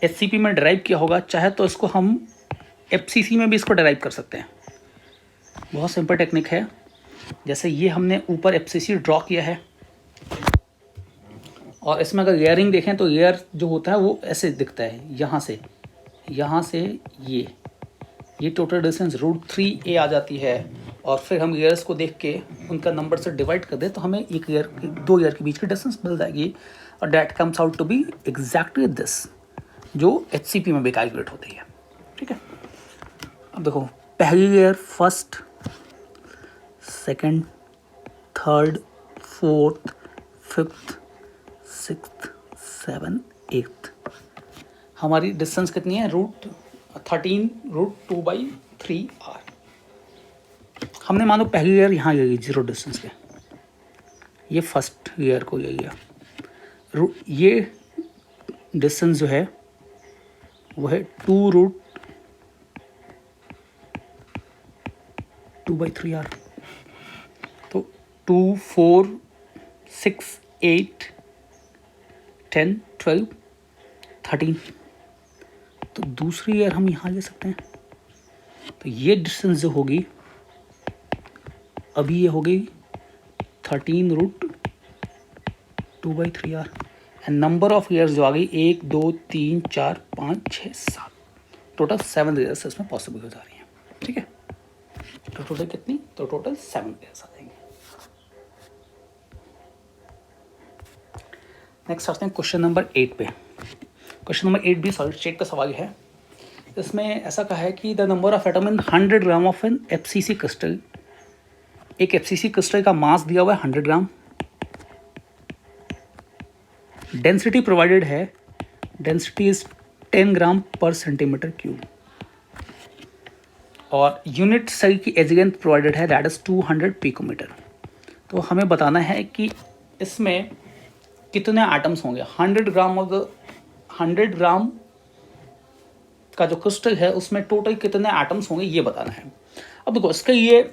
HCP में डिराइव किया होगा, चाहे तो इसको हम FCC में भी इसको डिराइव कर सकते हैं। बहुत सिंपल टेक्निक है। जैसे ये हमने ऊपर FCC ड्रॉ किया है और इसमें अगर ईयरिंग देखें तो ईयर जो होता है वो ऐसे दिखता है, यहाँ से ये टोटल डिस्टेंस √3a आ जाती है। और फिर हम ईयर्स को देख के उनका नंबर से डिवाइड कर दें तो हमें एक ईयर 2 ईयर के बीच की डिस्टेंस मिल जाएगी, और that comes out to be exactly this, जो HCP में भी कैलकुलेट होती है, ठीक है। अब देखो पहली year, first, second, third, fourth, fifth, sixth, 7, 8, हमारी डिस्टेंस कितनी है, √13√2/3r। हमने मानो पहली ईयर यहाँ ले ली 0 डिस्टेंस पे, ये फर्स्ट ईयर को ले लिया, ये डिस्टेंस जो है वो है 2√2/3r। तो 2, 4, 6, 8, 10, 12, 13, तो दूसरी ईयर हम यहाँ ले सकते हैं। तो ये डिस्टेंस जो होगी अभी, ये हो गई 13√2/3r, and number of years जो आ गई 1, 2, 3, 4, 5, 6, 7, टोटल 7 ईयर्स इसमें पॉसिबल हो जा रही हैं, ठीक है। तो टोटल कितनी, तो टोटल 7 ईयर्स आ जाएंगे। नेक्स्ट आते हैं क्वेश्चन नंबर 8 पे। क्वेश्चन नंबर 8 भी सॉलिड स्टेट का सवाल है। इसमें ऐसा कहा है कि the number of atom in 100 gram of an FCC crystal, एक FCC क्रिस्टल का मास दिया हुआ है 100 ग्राम, डेंसिटी प्रोवाइडेड है, density is 10 gram per centimetre cube, और यूनिट सेल की एज लेंथ प्रोवाइडेड है, दैट इज 200 पिकोमीटर। तो हमें बताना है कि इसमें कितने एटम्स होंगे। 100 ग्राम का जो क्रिस्टल है उसमें टोटल कितने एटम्स होंगे ये बताना है। अब देखो इसके लिए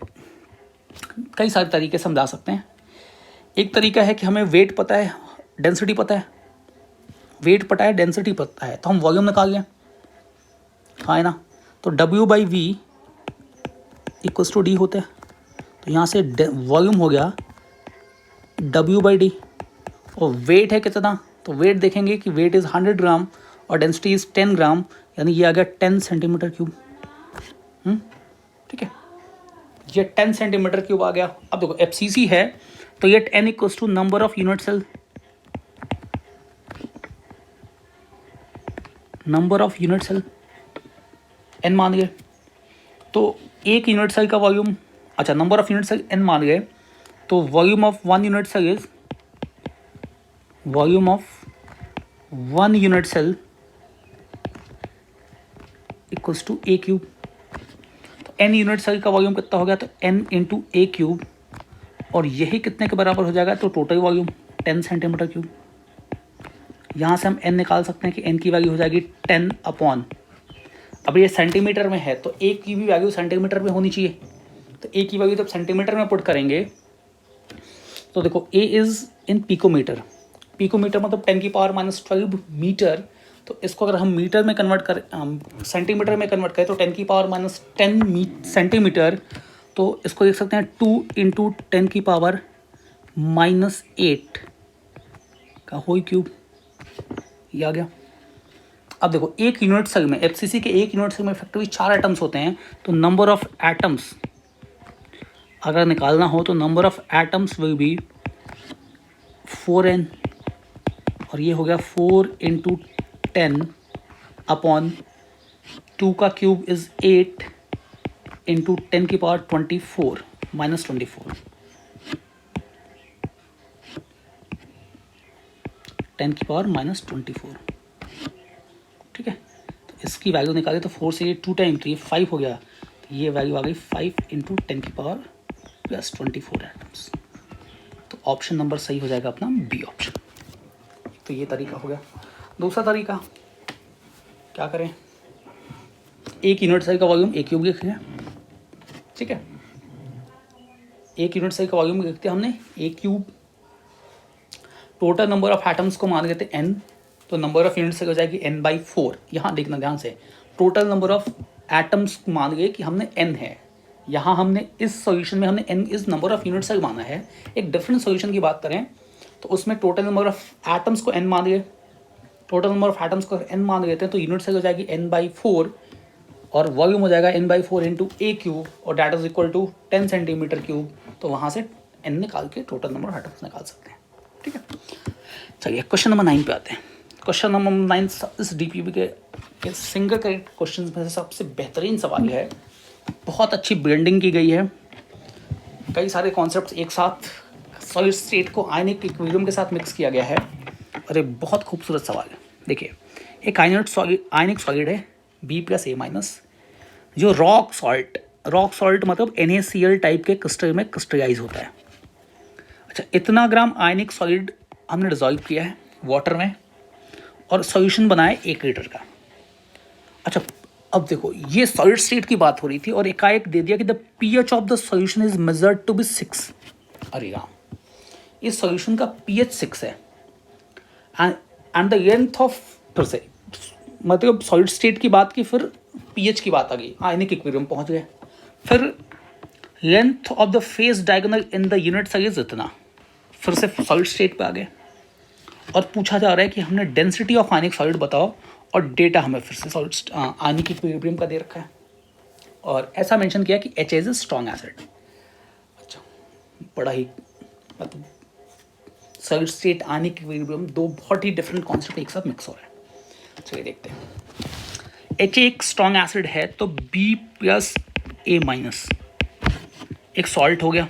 कई सारे तरीके से हम जा सकते हैं। एक तरीका है कि हमें वेट पता है, डेंसिटी पता है, वेट पता है, डेंसिटी पता है, तो हम वॉल्यूम निकाल लें, हाँ है ना। तो W/V = D होता है, तो यहाँ से वॉल्यूम हो गया W/D, और वेट है कितना, तो वेट देखेंगे कि वेट इज़ 100 ग्राम और डेंसिटी इज़ 10 ग्राम, यानी ये आ गया 10 सेंटीमीटर क्यूब, ठीक है, ये 10 सेंटीमीटर क्यूब आ गया। अब देखो FCC है तो ये 10 = number of unit cell, number of unit cell n मान गए, तो एक यूनिट सेल का वॉल्यूम, अच्छा number of unit cell n मान गए, तो volume of 1 unit cell is, volume of 1 unit cell = a cube. तो n यूनिट सेल का वॉल्यूम कितना हो गया, तो n × a क्यूब, और यही कितने के बराबर हो जाएगा, तो टोटल वॉल्यूम 10 सेंटीमीटर क्यूब। यहाँ से हम n निकाल सकते हैं कि n की वैल्यू हो जाएगी 10 अपॉन, अब ये सेंटीमीटर में है तो a की भी वैल्यू सेंटीमीटर में होनी चाहिए, तो a की वैल्यू जब सेंटीमीटर में पुट करेंगे तो देखो a is in picometre, picometre मतलब 10⁻⁻12 मीटर, तो इसको अगर हम मीटर में कन्वर्ट करें, सेंटीमीटर में कन्वर्ट करें तो 10⁻10 सेंटीमीटर, तो इसको देख सकते हैं 2 × 10⁻8 का होल क्यूब, ये आ गया। अब देखो एक यूनिट सेल में, FCC के एक यूनिट सेल में इफेक्टिवली 4 एटम्स होते हैं, तो नंबर ऑफ एटम्स अगर निकालना हो तो number of atoms will be 4n, और ये हो गया 4 × 10 अपॉन 2 का क्यूब इज़ 8 × 10⁻24 -24, 10⁻24, ठीक है। तो इसकी वैल्यू निकाले तो 4 से 2 टाइम, तो ये 5 हो गया, ये वैल्यू आ गई 5 इंटू 10⁻+24 एटम्स। तो ऑप्शन नंबर सही हो जाएगा अपना बी ऑप्शन। तो ये तरीका हो गया। दूसरा तरीका क्या करें, एक यूनिट सेल का वॉल्यूम ए क्यूब लिख लिया, ठीक है। एक यूनिट सेल का वॉल्यूम लिखते हैं हमने a cube, total number of atoms को मान लेते एन, तो नंबर ऑफ यूनिट सेल हो जाएगी n/4। यहाँ देखना ध्यान से, टोटल नंबर ऑफ एटम्स मान गए कि हमने n है, यहाँ हमने इस सॉल्यूशन में हमने n is number of unit cell माना है। एक डिफरेंट सॉल्यूशन की बात करें तो उसमें टोटल नंबर ऑफ एटम्स को n मान गए, टोटल नंबर ऑफ एटम्स को n मान लेते हैं तो यूनिट सेल हो जाएगी n/4 और वॉल्यूम हो जाएगा n/4 इंटू ए क्यूब और that is equal to 10 centimetre cube. तो वहाँ से n निकाल के टोटल नंबर ऑफ एटम्स निकाल सकते हैं, ठीक है। चलिए क्वेश्चन नंबर 9 पे आते हैं। क्वेश्चन नंबर 9 इस डीपीपी के सिंगल करेक्ट क्वेश्चन में से सबसे बेहतरीन सवाल है। बहुत अच्छी ब्लेंडिंग की गई है, कई सारे कॉन्सेप्ट्स एक साथ सॉलिड स्टेट को आयनिक इक्विलिब्रियम के साथ मिक्स किया गया है और एक बहुत खूबसूरत सवाल है। देखिए, एक आयनिक सॉलिड है B+A-, जो रॉक सॉल्ट मतलब NaCl टाइप के क्रिस्टल में क्रिस्टलाइज होता है। अच्छा, इतना ग्राम आयनिक सॉलिड हमने डिजॉल्व किया है वाटर में और सॉल्यूशन बनाया 1 लीटर का। अच्छा, अब देखो, ये सॉलिड स्टेट की बात हो रही थी और एकाएक दे दिया कि the pH of the solution is measured to be 6। अरे राम, इस सॉल्यूशन का pH 6 है एंड द लेंथ ऑफ, फिर से मतलब सॉलिड स्टेट की बात की, फिर pH की बात आ गई, आयनिक इक्विलिब्रियम पहुंच गए, फिर length of the face diagonal in the unit cell is इतना, फिर से सॉलिड स्टेट पे आ गए और पूछा जा रहा है कि हमने डेंसिटी ऑफ आयनिक सॉलिड बताओ और डेटा हमें फिर से सॉलिड आयनिक इक्विलिब्रियम का दे रखा है और ऐसा मेंशन किया कि H is a strong acid. अच्छा, बड़ा ही मतलब सॉलिड स्टेट आयनिक इक्विलिब्रियम, दो बहुत ही डिफरेंट कॉन्सेप्ट एक साथ मिक्स हो रहे हैं। चलिए देखते हैं। H एक स्ट्रॉन्ग एसिड है तो B+A- एक सॉल्ट हो गया।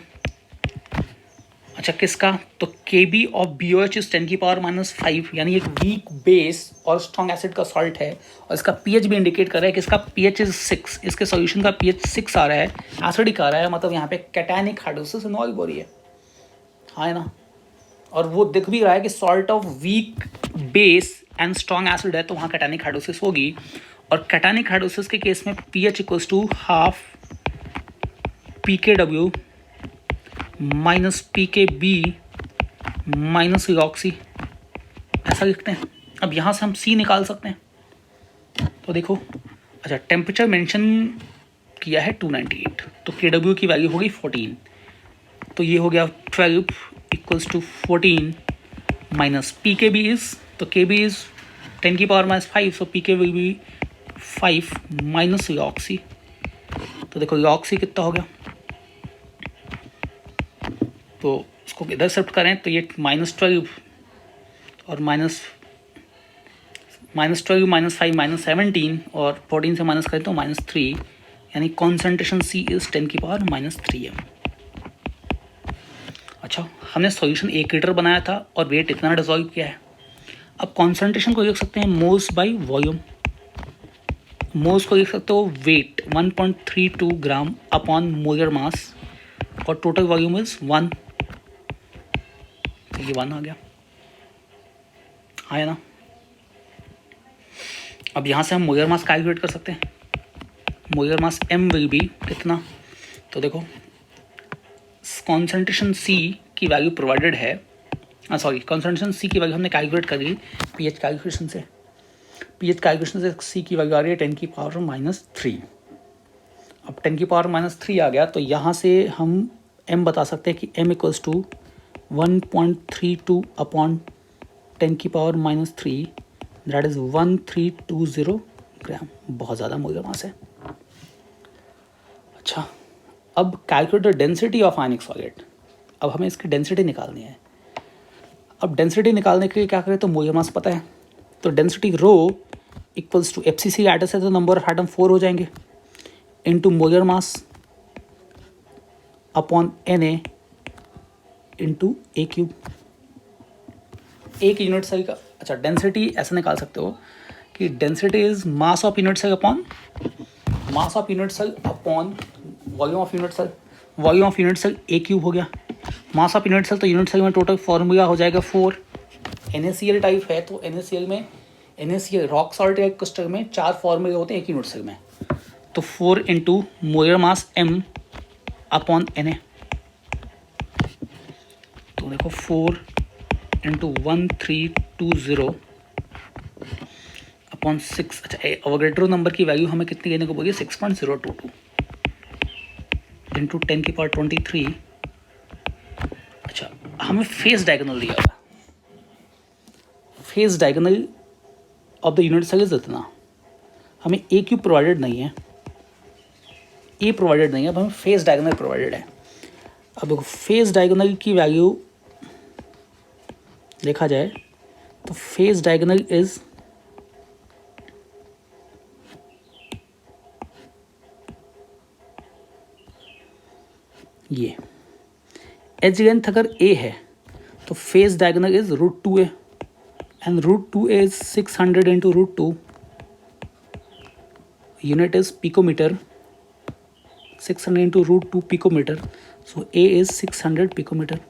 अच्छा, किसका, तो Kb ऑफ BOH इज 10⁻⁻5, यानी एक वीक बेस और स्ट्रॉन्ग एसिड का सॉल्ट है और इसका pH भी इंडिकेट कर रहा है कि इसका pH इज 6, इसके सॉल्यूशन का pH 6 आ रहा है, एसिडिक आ रहा है, मतलब यहाँ पे कैटायनिक हाइड्रोलिसिस इन्वॉल्व हो रही है, हाँ है ना। और वो दिख भी रहा है कि salt of weak base and strong acid है तो वहाँ कैटायनिक हाइड्रोलिसिस होगी और कैटायनिक हाइड्रोलिसिस के केस में pH equals to half pKw minus pKb minus इलॉक्सी, ऐसा लिखते हैं। अब यहाँ से हम C निकाल सकते हैं, तो देखो, अच्छा टेम्परेचर मेंशन किया है 298, तो Kw की वैल्यू होगी 14, तो ये हो गया 12 equals to 14 minus pKb is, तो Kb is 10⁻⁻5, so pK will be 5 minus इलॉक्सी, तो देखो इलॉक्सी कितना हो गया, तो इसको इधर शिफ्ट करें तो ये -12 और -12 -5 -17 और 14 से माइनस करें तो -3, यानी कॉन्सेंट्रेशन C इज 10⁻⁻3m। अच्छा, हमने सॉल्यूशन 1 लीटर बनाया था और वेट इतना डिजॉल्व किया है। अब कॉन्सेंट्रेशन को लिख सकते हैं मोल्स बाई वॉल्यूम, मोल्स को लिख सकते हो वेट 1.32 ग्राम अपॉन मोलर मास और टोटल वॉल्यूम इज 1, तो ये 1 आ गया, है ना। अब यहाँ से हम मोलर मास कैलकुलेट कर सकते हैं, molar mass M will be कितना, तो देखो कॉन्सेंट्रेशन C की वैल्यू प्रोवाइडेड है, कॉन्सेंट्रेशन C की वैल्यू हमने कैलकुलेट कर ली pH कैलकुलेशन से, pH कैलकुलेशन से C की वैल्यू आ रही है 10⁻⁻3। अब 10⁻⁻3 आ गया तो यहाँ से हम M बता सकते हैं कि M equals to 1.32 upon 10⁻⁻3, that is 1320 gram, बहुत ज़्यादा मोलर मास है। अच्छा, अब calculate the density of ionic solid, अब हमें इसकी डेंसिटी निकालनी है। अब डेंसिटी निकालने के लिए क्या करें, तो मोलर मास पता है, तो density rho equals to FCC एटस है तो नंबर ऑफ एटम 4 हो जाएंगे into molar mass upon Na into ए क्यूब, एक यूनिट सेल का। अच्छा, डेंसिटी ऐसा निकाल सकते हो कि density is mass of unit cell upon mass of unit cell upon volume of unit cell, volume of unit cell a cube हो गया, मास ऑफ यूनिट सेल, तो यूनिट सेल में टोटल फॉर्मूला हो जाएगा 4। NaCl टाइप है तो NaCl में NaCl rock salt या क्रिस्टल में 4 फॉर्मूले होते हैं एक यूनिट सेल में, तो 4 into molar mass m upon Na, तो देखो 4 इंटू 1320 अपॉन 6। अच्छा, एवोगैड्रो नंबर की वैल्यू हमें कितनी लेने को बोलिए, 6.022 इंटू 10⁻23। अच्छा, हमें फेस डायगोनल दिया हुआ, face diagonal of the unit cell is इतना, हमें ए क्यूब प्रोवाइडेड नहीं है, ए प्रोवाइडेड नहीं है, अब हमें फेस डायगोनल प्रोवाइडेड है। अब देखो फेस डायगोनल की वैल्यू देखा जाए तो फेस डायगोनल इज ये, एज लेंथ अगर a है तो face diagonal is √2a and √2a is 600 into √2, unit is picometre, 600 into √2 picometre, so a is 600 picometre.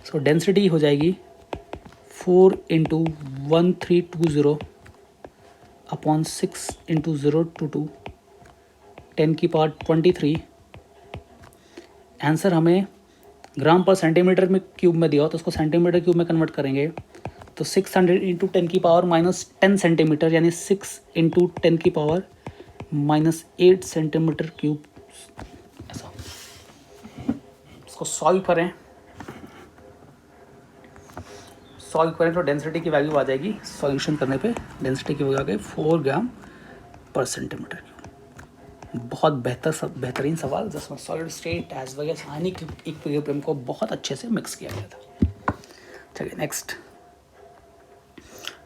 So density हो जाएगी 4 इंटू 1320 अपॉन 6 इंटू 022 10⁻23। आंसर हमें ग्राम पर सेंटीमीटर में cube में दिया हो तो उसको सेंटीमीटर क्यूब में कन्वर्ट करेंगे तो 600 इंटू 10⁻−10 सेंटीमीटर, यानी 6 इंटू 10⁻−8 सेंटीमीटर क्यूब। ऐसा इसको सॉल्व करें तो डेंसिटी की वैल्यू आ जाएगी, सॉल्यूशन करने पे डेंसिटी की वैल्यू आ गई 4 ग्राम पर सेंटीमीटर क्यूब। बहुत बेहतरीन सवाल जिसमें solid state as well as ionic equilibrium को बहुत अच्छे से मिक्स किया गया था। चलिए नेक्स्ट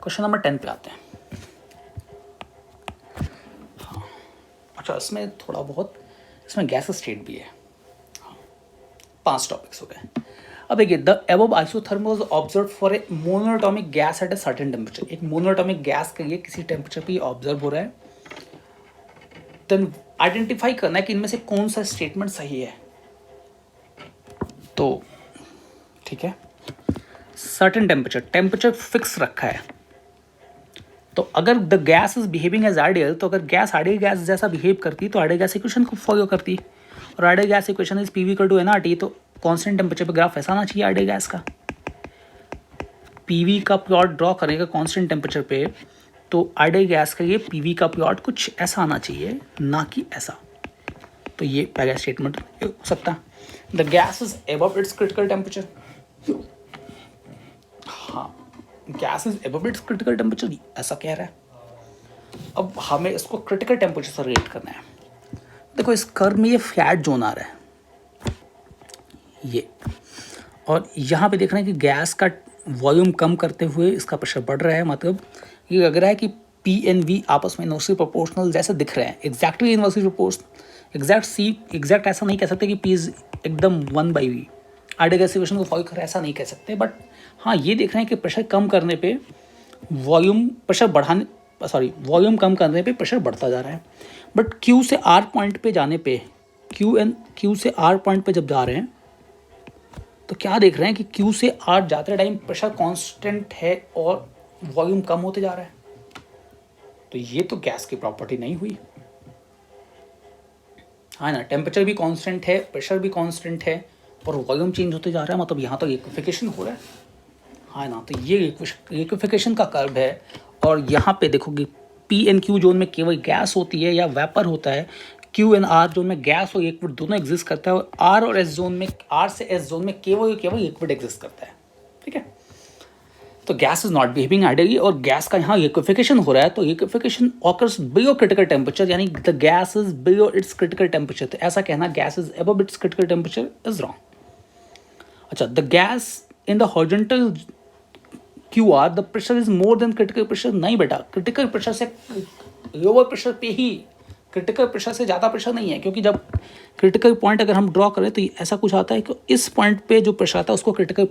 क्वेश्चन नंबर 10 पे आते हैं। हाँ, अच्छा, इसमें थोड़ा बहुत इसमें गैस स्टेट भी है। हाँ, 5 टॉपिक्स हो गए। अब देखिए, the above isothermal was observe for a monoatomic gas at a certain temperature. एक मोनोएटॉमिक गैस के लिए किसी टेम्परेचर पे ऑब्जर्व हो रहा है, देन आइडेंटिफाई करना है कि इनमें से कौन सा स्टेटमेंट सही है। तो ठीक है, सर्टेन टेम्परेचर फिक्स रखा है, तो अगर the gas is behaving as ideal, तो अगर गैस आइडियल गैस जैसा बिहेव करती तो आइडियल गैस इक्वेशन को फॉलो करती, और ideal gas equation is PV = nRT, तो कांस्टेंट टेम्परेचर पे ग्राफ ऐसा आना चाहिए आइडियल गैस का। PV का प्लॉट ड्रॉ करेंगे कांस्टेंट टेम्परेचर पे, तो आइडियल गैस के लिए PV का प्लॉट कुछ ऐसा आना चाहिए, ना कि ऐसा। तो ये पहला स्टेटमेंट हो सकता है। The gas is above its critical temperature. हाँ, gas is above its critical temperature, ऐसा कह रहा है। अब हमें इसको क्रिटिकल टेम्परेचर से रिलेट करना है। देखो इस कर्व में ये फ्लैट जोन आ रहा है, ये, और यहाँ पे देख रहे हैं कि गैस का वॉल्यूम कम करते हुए इसका प्रेशर बढ़ रहा है। मतलब ये लग रहा है कि P and V आपस में इनवर्सली प्रोपोर्शनल जैसे दिख रहे हैं, एग्जैक्टली इनवर्सली प्रोपोर्शनल। एग्जैक्ट ऐसा नहीं कह सकते कि P इज एकदम 1/V, आइडियल गैस इक्वेशन को फॉलो कर ऐसा नहीं कह सकते, बट हाँ ये देख रहे हैं कि प्रेशर कम करने पे वॉल्यूम कम करने पे प्रेशर बढ़ता जा रहा है। बट Q से R पॉइंट पे जाने पे, Q से R पॉइंट पे जब जा रहे हैं तो क्या देख रहे हैं कि Q से R जाते टाइम प्रेशर कांस्टेंट है और वॉल्यूम कम होते जा रहा है। तो ये तो गैस की प्रॉपर्टी नहीं हुई, हाँ ना, टेम्परेचर भी कांस्टेंट है, प्रेशर भी कांस्टेंट है और वॉल्यूम चेंज होते जा रहा है, मतलब यहाँ तो लिक्विफिकेशन हो रहा है, हाँ ना। तो ये लिक्विफिकेशन का कर्व है, और यहाँ पे देखोगे P and Q जोन में केवल गैस होती है या वेपर होता है, Q and R जोन में गैस और लिक्विड दोनों एग्जिस्ट करता है, और R और S जोन में, R से S जोन में केवल लिक्विड एग्जिस्ट करता है, ठीक है। तो gas is not behaving ideally, और गैस का यहाँ लिक्विफिकेशन हो रहा है, तो liquefaction occurs below critical temperature, यानी the gas is below its critical temperature. तो ऐसा कहना gas is above its critical temperature is wrong. अच्छा, the gas in the horizontal QR the pressure is more than critical pressure. नहीं बेटा, critical pressure से lower pressure पे ही, critical pressure से ज़्यादा प्रेशर नहीं है, क्योंकि जब क्रिटिकल पॉइंट अगर हम ड्रॉ करें तो ऐसा कुछ आता है कि इस पॉइंट पे जो प्रेशर आता है उसको क्रिटिकल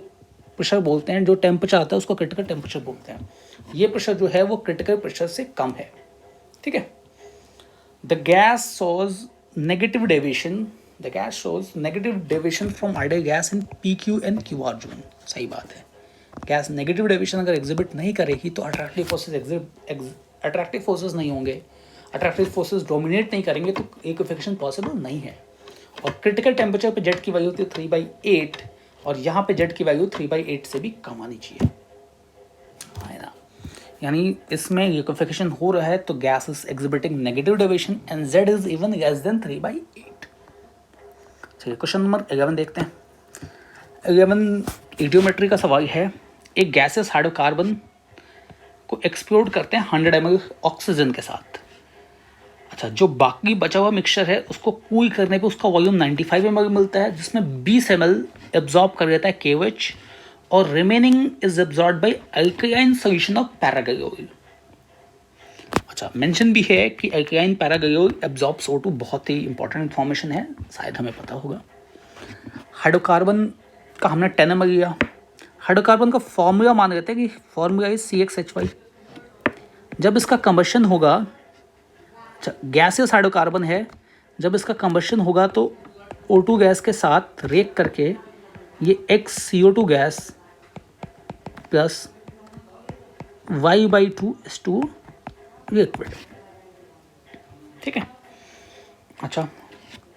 प्रेशर बोलते हैं, जो टेम्परेचर आता है उसको क्रिटिकल टेम्परेचर बोलते हैं। ये प्रेशर जो है वो क्रिटिकल प्रेशर से कम है, ठीक है। The gas shows negative deviation, the gas shows negative deviation from ideal gas in P Q and Q R zone. सही बात है, गैस नेगेटिव डेविएशन अगर एग्जिबिट नहीं करेगी तो अट्रैक्टिव फोर्सेस अट्रैक्टिव फोर्सेस नहीं होंगे, अट्रैक्टिव फोर्सेस डोमिनेट नहीं करेंगे तो इक्वेफिक्शन पॉसिबल नहीं है। और क्रिटिकल टेम्परेचर पे जेड की वैल्यू होती है 3/8 और यहाँ पे जेड की वैल्यू 3/8 से भी कम आनी चाहिए, है ना। यानी इसमें लिक्विफिकेशन हो रहा है तो gas is exhibiting negative deviation and Z is even less than 3/8। चलिए क्वेश्चन नंबर 11 देखते हैं। 11 इडियोमेट्री का सवाल है, एक गैसेस हाइड्रोकार्बन को एक्सप्लोड करते हैं 100 ml ऑक्सीजन के साथ। अच्छा, जो बाकी बचा हुआ मिक्सचर है उसको कूल करने पे उसका वॉल्यूम 95 ml मिलता है, जिसमें 20 ml एब्जॉर्ब कर लेता है KOH और remaining is absorb by alkaline solution of pyrogallol. अच्छा, मेंशन भी है कि अल्कलाइन पैरागलियोल एब्जॉर्ब्स O2, बहुत ही इंपॉर्टेंट इन्फॉर्मेशन है, शायद हमें पता होगा। हाइड्रोकार्बन का हमने 10 ml लिया। हाइड्रोकार्बन का फॉर्मूला मान लेते हैं कि फॉर्मूला इज CXHY। जब इसका कंबशन होगा, गैसियस हाइड्रोकार्बन है, जब इसका कंबशन होगा तो O2 गैस के साथ रिएक्ट करके ये XCO2 gas plus Y/2 liquid. ठीक है। अच्छा,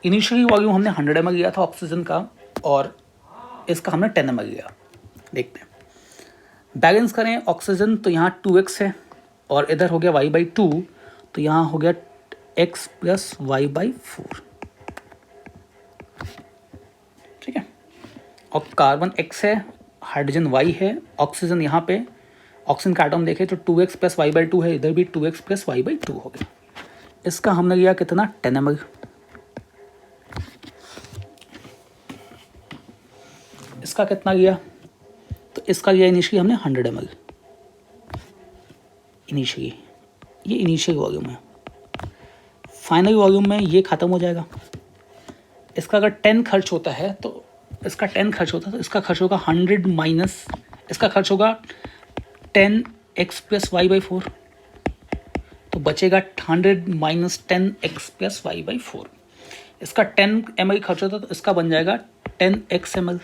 इनिशियली वॉल्यूम हमने 100 ml लिया था ऑक्सीजन का और इसका हमने 10 ml लिया। देखते हैं, बैलेंस करें ऑक्सीजन तो यहाँ 2x है और इधर हो गया Y/2, तो यहाँ हो गया x प्लस Y/4। ठीक है, और कार्बन x है, हाइड्रोजन y है, ऑक्सीजन यहाँ पे ऑक्सीजन का एटम देखें तो 2x प्लस Y/2 है, इधर भी 2x प्लस Y/2 हो गया। इसका हमने लिया कितना, 10 ml। इसका कितना लिया, तो इसका लिया इनिशियली हमने 100 ml। इनिशियली ये इनिशियल वॉल्यूम है, फाइनल वॉल्यूम में ये ख़त्म हो जाएगा। इसका अगर 10 खर्च होता है तो इसका 10 खर्च होता है तो इसका खर्च होगा 100 माइनस, इसका खर्च होगा 10x प्लस Y/4, तो बचेगा 100 माइनस 10x प्लस Y/4। इसका 10 ml खर्च होता है तो इसका बन जाएगा 10x ml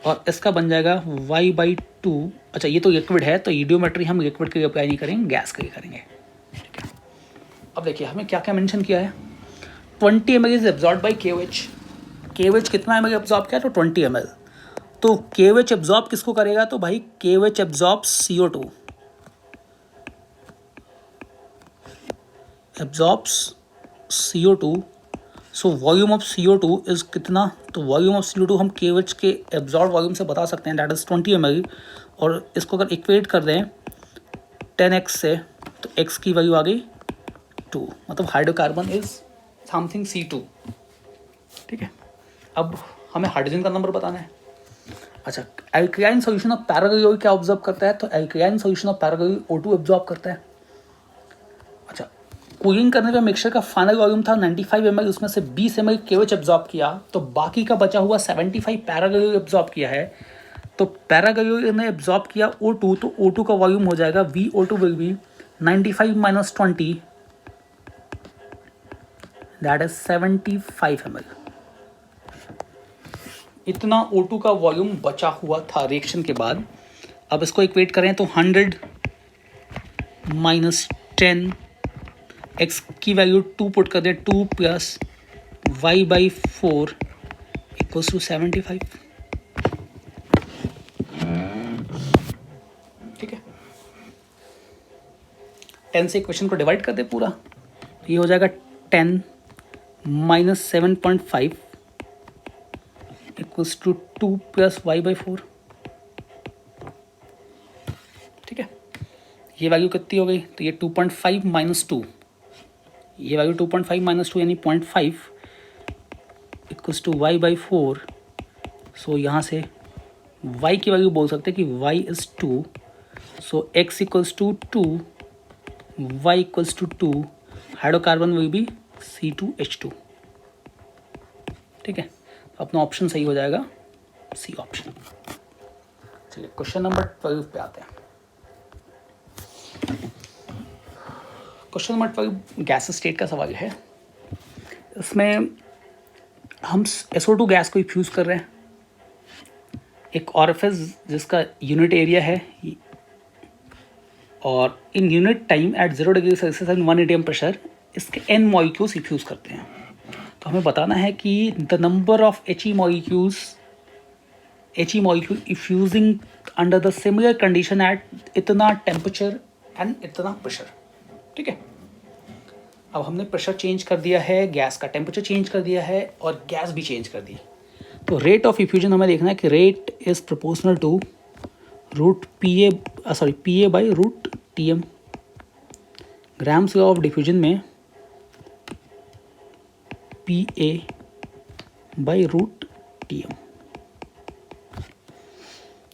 और इसका बन जाएगा Y/2। अच्छा, ये तो लिक्विड है तो इडियोमेट्री हम लिक्विड के लिए अप्लाई नहीं करेंगे, गैस के लिए करेंगे। ठीक है, अब देखिए हमें क्या क्या मेंशन किया है। 20 ml is absorb by KOH। KOH कितना ml एब्जॉर्ब किया, तो 20 ml। तो KOH एब्जॉर्ब किसको करेगा, तो भाई KOH absorb CO2, absorbs CO2। So volume of CO2 is कितना, तो वॉल्यूम ऑफ CO2 हम KOH के एब्जॉर्ब वॉल्यूम से बता सकते हैं, दैट इज 20 ml। और इसको अगर इक्वेट कर दें 10x से तो x की वैल्यू आ गई 2, मतलब हाइड्रोकार्बन इज समथिंग C2। ठीक है, अब हमें हाइड्रोजन का नंबर बताना है। अच्छा, एल्कलाइन सॉल्यूशन ऑफ पैरागलियोल क्या ऑब्जर्व करता है, तो alkaline solution of pyrogallol O2 observe करता है। अच्छा, कूलिंग करने का मिक्सचर का फाइनल वॉल्यूम था 95 ml, उसमें से 20 ml KOH एब्जॉर्ब किया, तो बाकी का बचा हुआ 75 पैरागलियोल एब्जॉर्ब किया है। तो पैरागलियोल ने एब्जॉर्ब किया O2, तो O2 का वॉल्यूम हो जाएगा VO2 will be 95 minus 20, that is 75 ml। इतना O2 का वॉल्यूम बचा हुआ था रिएक्शन के बाद। अब इसको इक्वेट करें तो 100 माइनस 10, x की वैल्यू 2 पुट कर दें, 2 प्लस Y/4 इक्वल्स टू 75। ठीक है, 10 से इक्वेशन को डिवाइड कर दे पूरा, तो ये हो जाएगा 10 minus 7.5 equals to 2 plus Y/4। ठीक है, ये वैल्यू कितनी हो गई, तो ये 2.5 माइनस 2, ये वैल्यू 2.5 माइनस 2 यानी 0.5 इक्वल्स टू Y/4। सो यहाँ से y की वैल्यू बोल सकते हैं कि y is 2, so x equals to 2, y equals to 2, hydrocarbon will be C2H2। ठीक है, तो अपना ऑप्शन सही हो जाएगा सी ऑप्शन। चलिए क्वेश्चन नंबर 12 पे आते हैं। क्वेश्चन नंबर 12 गैस स्टेट का सवाल है। इसमें हम SO2 गैस को इफ्यूज़ कर रहे हैं, एक ऑरिफिस जिसका यूनिट एरिया है और in unit time at 0 degree Celsius and 1 atm pressure इसके n मॉलिक्यूल्स इफ्यूज़ करते हैं। तो हमें बताना है कि the number of He molecule effusing under the similar condition at इतना टेम्परेचर एंड इतना प्रेशर। ठीक है, अब हमने प्रेशर चेंज कर दिया है, गैस का टेम्परेचर चेंज कर दिया है और गैस भी चेंज कर दी। तो रेट ऑफ इफ्यूजन हमें देखना है कि rate is proportional to PA by root TM। Graham's of diffusion में PA बाई रूट TM।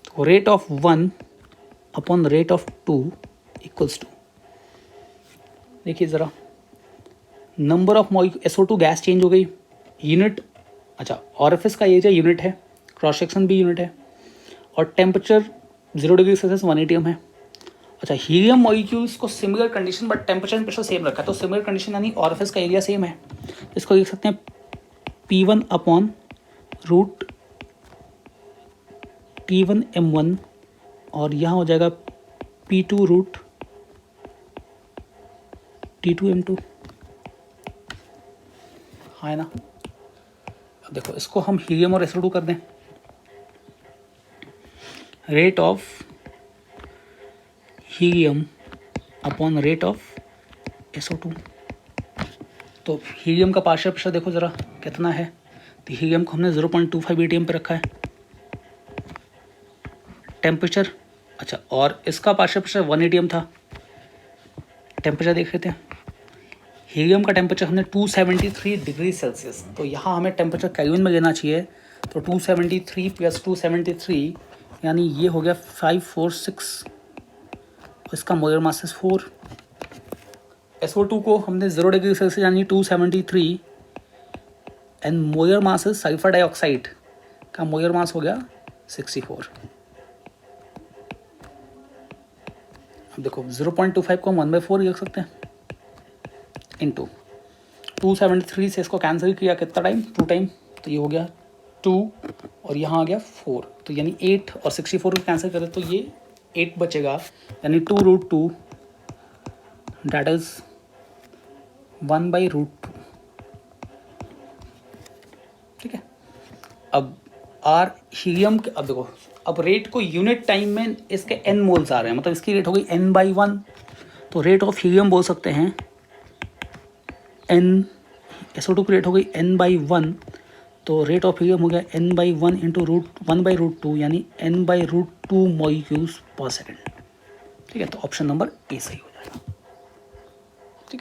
तो रेट ऑफ 1 अपॉन रेट ऑफ 2 इक्वल्स टू, देखिए ज़रा, number of SO2 gas change हो गई, यूनिट, अच्छा ऑरिफिस का एरिया यूनिट है, क्रॉस सेक्शन भी यूनिट है और टेम्परेचर 0 डिग्री सेल्सियस 1 atm है। अच्छा, हीलियम मॉलिक्यूल्स को similar condition but temperature and pressure same रखा है, तो सिमिलर कंडीशन यानी ऑरिफिस का एरिया सेम है। इसको लिख सकते हैं P1 upon root T1 M1 और यहाँ हो जाएगा P2 रूट T2 M2। हाँ है ना। अब देखो इसको हम हीलियम और SO2 कर दें, rate of helium upon rate of SO2। तो हीलियम का पार्शियल प्रेशर देखो ज़रा कितना है, तो हीलियम को हमने 0.25 atm पे रखा है। टेम्परेचर, अच्छा, और इसका पार्शियल प्रेशर 1 atm था। टेम्परेचर देख लेते हैं, हीलियम का टेम्परेचर हमने 273 डिग्री सेल्सियस, तो यहाँ हमें टेम्परेचर केल्विन में लेना चाहिए। तो 273 प्लस 273 यानी ये हो गया 546, इसका मोलर मास 4। SO2 को हमने 0 डिग्री सेल्सियस यानी 273 and molar mass sulphur dioxide का मोलर मास हो गया 64। अब देखो 0.25 को हम 1/4 लिख सकते हैं इंटू 273 से इसको कैंसिल किया कितना टाइम, 2 टाइम, तो ये हो गया 2 और यहाँ आ गया 4, तो यानी 8 और 64 को कैंसिल करें तो ये 8 बचेगा, यानी 2√2 दैट इज 1/√2। ठीक है, अब आर हीलियम के, अब देखो अब रेट को यूनिट टाइम में इसके n मोल्स आ रहे हैं, मतलब इसकी रेट हो गई n/1, तो रेट ऑफ हीलियम बोल सकते हैं n, SO2 की रेट हो गई n/1, तो रेट ऑफ हीलियम हो गया n/1 इंटू 1/√2 यानी n/√2 मॉलिक्यूल्स पर सेकेंड। ठीक है, तो ऑप्शन नंबर ए सही हो।